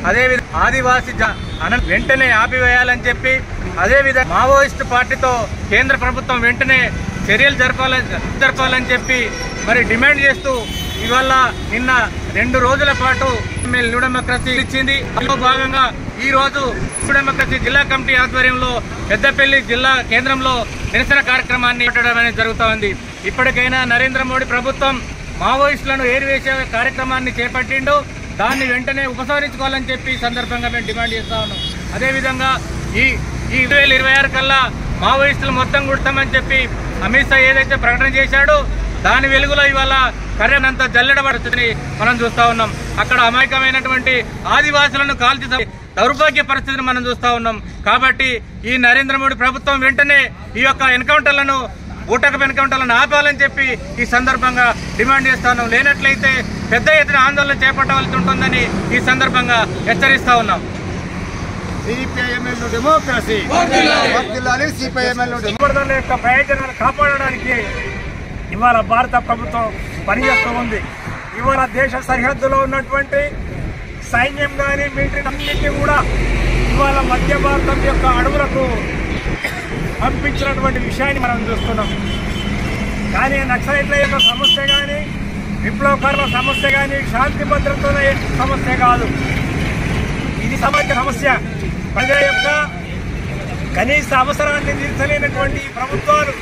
అదేవిధంగా ఆదివాసీ వెంటనే ఆపివేయాలని చెప్పి అదేవిధంగా మావోయిస్టు పార్టీతో కేంద్ర ప్రభుత్వం వెంటనే చర్యలు జరపాలని చెప్పి మరి డిమాండ్ చేస్తూ ఇవాళ నిన్న 2 రోజుల పాటు న్యూ డెమోక్రసీ ఇచ్చింది. అందులో భాగంగా ఈ రోజు న్యూ డెమోక్రసీ జిల్లా కమిటీ ఆధ్వర్యంలో పెద్దపల్లి జిల్లా కేంద్రంలో నిరసన కార్యక్రమాన్ని పెట్టడం అనేది జరుగుతోంది. ఇప్పటికైనా నరేంద్ర మోడీ ప్రభుత్వం మావోయిస్టులను ఏరివేసే కార్యక్రమాన్ని చేపట్టిండు. దాన్ని వెంటనే ఉపసంహరించుకోవాలని చెప్పి ఈ సందర్భంగా మేము డిమాండ్ చేస్తా ఉన్నాం. అదేవిధంగా ఈ 2026 కల్లా మావోయిస్టులు మొత్తం కుడతామని చెప్పి అమిత్ షా ఏదైతే ప్రకటన చేశాడో దాని వెలుగులో ఇవాళ కర్రెనంత జల్లెడబడుతుందని మనం చూస్తూ ఉన్నాం. అక్కడ అమాయకమైనటువంటి ఆదివాసులను కాల్చి దౌర్భాగ్య పరిస్థితిని మనం చూస్తూ ఉన్నాం. కాబట్టి ఈ నరేంద్ర మోడీ ప్రభుత్వం వెంటనే ఈ యొక్క ఎన్కౌంటర్లను ఊటకపు ఎన్కౌంటర్లను ఆపాలని చెప్పి ఈ సందర్భంగా డిమాండ్ చేస్తున్నాం. లేనట్లయితే పెద్ద ఎత్తున ఆందోళన చేపట్టవలసి ఉంటుందని ఈ సందర్భంగా హెచ్చరిస్తా ఉన్నాం. నిబంధనల యొక్క ప్రయోజనాలు కాపాడడానికి ఇవాళ భారత ప్రభుత్వం పనిచేస్తూ ఉంది. ఇవాళ దేశ సరిహద్దులో ఉన్నటువంటి సైన్యం కానీ మిలిటరీ అన్నింటినీ కూడా ఇవాళ మధ్య భారతం యొక్క అడవులకు పంపించినటువంటి విషయాన్ని మనం చూస్తున్నాం. కానీ నక్సలైట్ల యొక్క సమస్య కానీ విప్లవకారుల సమస్య కానీ శాంతి భద్రతల సమస్య కాదు. ఇది సమాజ సమస్య. ప్రజల యొక్క కనీస అవసరాన్ని తీర్చలేనటువంటి ప్రభుత్వాలు,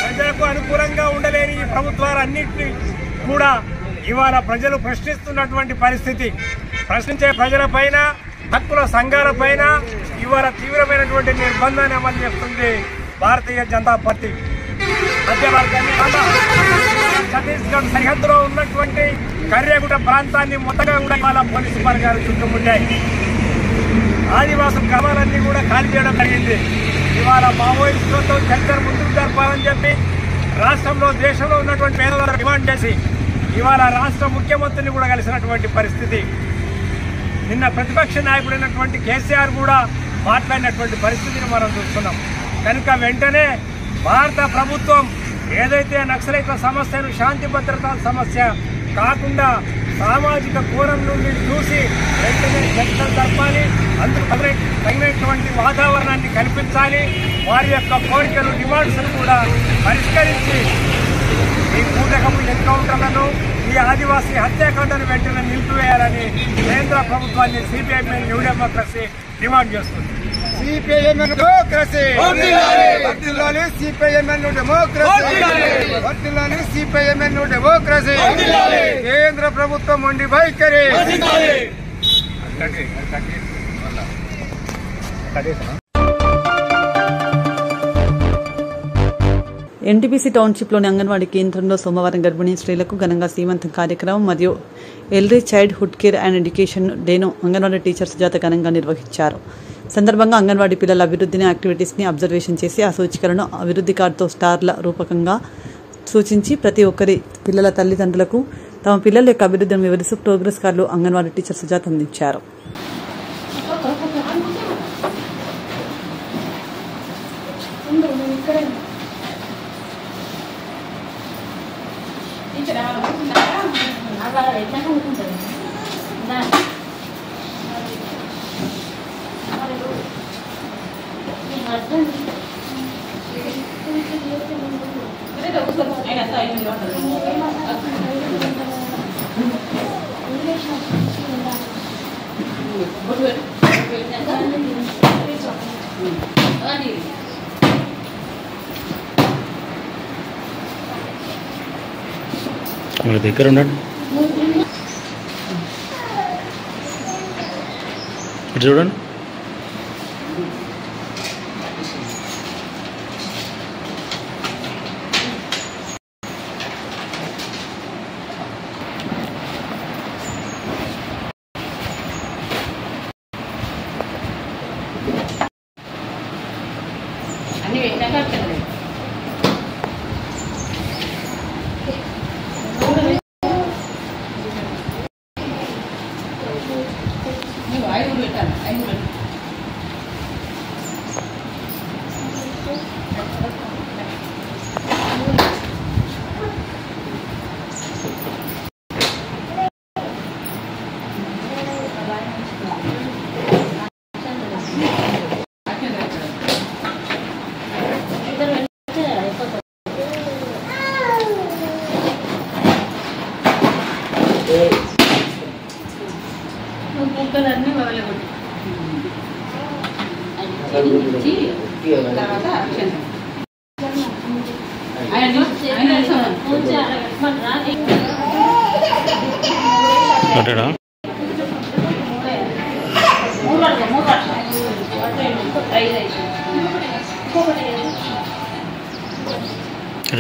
ప్రజలకు అనుకూలంగా ఉండలేని ఈ ప్రభుత్వాలన్నింటినీ కూడా ఇవాళ ప్రజలు ప్రశ్నిస్తున్నటువంటి పరిస్థితి. ప్రశ్నించే ప్రజలపైన, హక్కుల సంఘాలపైన ఇవాళ తీవ్రమైనటువంటి నిర్బంధాన్ని అమలు చేస్తుంది భారతీయ జనతా పార్టీ. మధ్య భారతాన్ని ఛత్తీస్గఢ్ సరిహద్దులో ఉన్నటువంటి కర్యాగుట్ట ప్రాంతాన్ని మొత్తగా కూడా ఇవాళ పోలీసు వర్గాలు చుట్టుముట్టాయి. ఆదివాసుల గ్రామాలన్నీ కూడా ఖాళీ చేయడం జరిగింది. ఇవాళ మావోయిస్టులతో చర్చలు ముందుకు జరపాలని చెప్పి రాష్ట్రంలో, దేశంలో ఉన్నటువంటి పేదలను డిమాండ్ చేసి ఇవాళ రాష్ట్ర ముఖ్యమంత్రిని కూడా కలిసినటువంటి పరిస్థితి. నిన్న ప్రతిపక్ష నాయకుడైనటువంటి కేసీఆర్ కూడా మాట్లాడినటువంటి పరిస్థితిని మనం చూస్తున్నాం. కనుక వెంటనే భారత ప్రభుత్వం ఏదైతే నక్సలైట్ల సమస్యను శాంతి భద్రతా సమస్య కాకుండా సామాజిక కోణం నుండి చూసి వెంటనే చర్చలు జరపాలి, అందుకు తగినటువంటి వాతావరణాన్ని కల్పించాలి, వారి యొక్క కోరికలు, డిమాండ్స్ను కూడా పరిష్కరించి ఈ పూటకపు ఎన్కౌంటర్లను, ఈ ఆదివాసీ హత్యాకాండను వెంటనే నిలిపివేయాలని కేంద్ర ప్రభుత్వాన్ని సిపిఐఎంఎల్ న్యూ డెమోక్రసీ డిమాండ్ చేస్తుంది. సిపిఐఎంఎల్ డెమోక్రసీ వర్ధిల్లాలి, సిపిఐఎంఎల్ డెమోక్రసీ వర్ధిల్లాలి, సిపిఐఎంఎల్ డెమోక్రసీ. కేంద్ర ప్రభుత్వం మొండి వైఖరి. ఎన్టీపీసీ టౌన్షిప్లోని అంగన్వాడీ కేంద్రంలో సోమవారం గర్భిణీ స్త్రీలకు ఘనంగా సీమంతం కార్యక్రమం మరియు early childhood care and education డేను అంగన్వాడీ టీచర్ సుజాత ఘనంగా నిర్వహించారు. సందర్భంగా అంగన్వాడీ పిల్లల అభివృద్ధిని, యాక్టివిటీస్ని అబ్జర్వేషన్ చేసి ఆ సూచికలను అభివృద్ధి కార్డుతో స్టార్ల రూపకంగా సూచించి ప్రతి ఒక్కరి పిల్లల తల్లిదండ్రులకు తమ పిల్లల యొక్క అభివృద్ధిని వివరిస్తూ ప్రోగ్రెస్ కార్డులు అంగన్వాడీ టీచర్ సుజాత అందించారు. మన దగ్గర ఉండండి. చూడండి.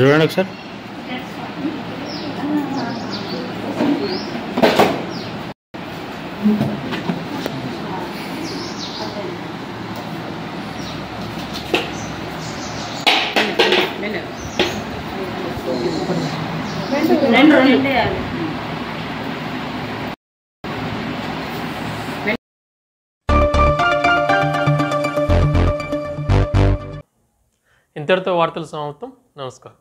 చూడండి ఒకసారి. ఇంతటితో వార్తలు సమాప్తం. నమస్కారం.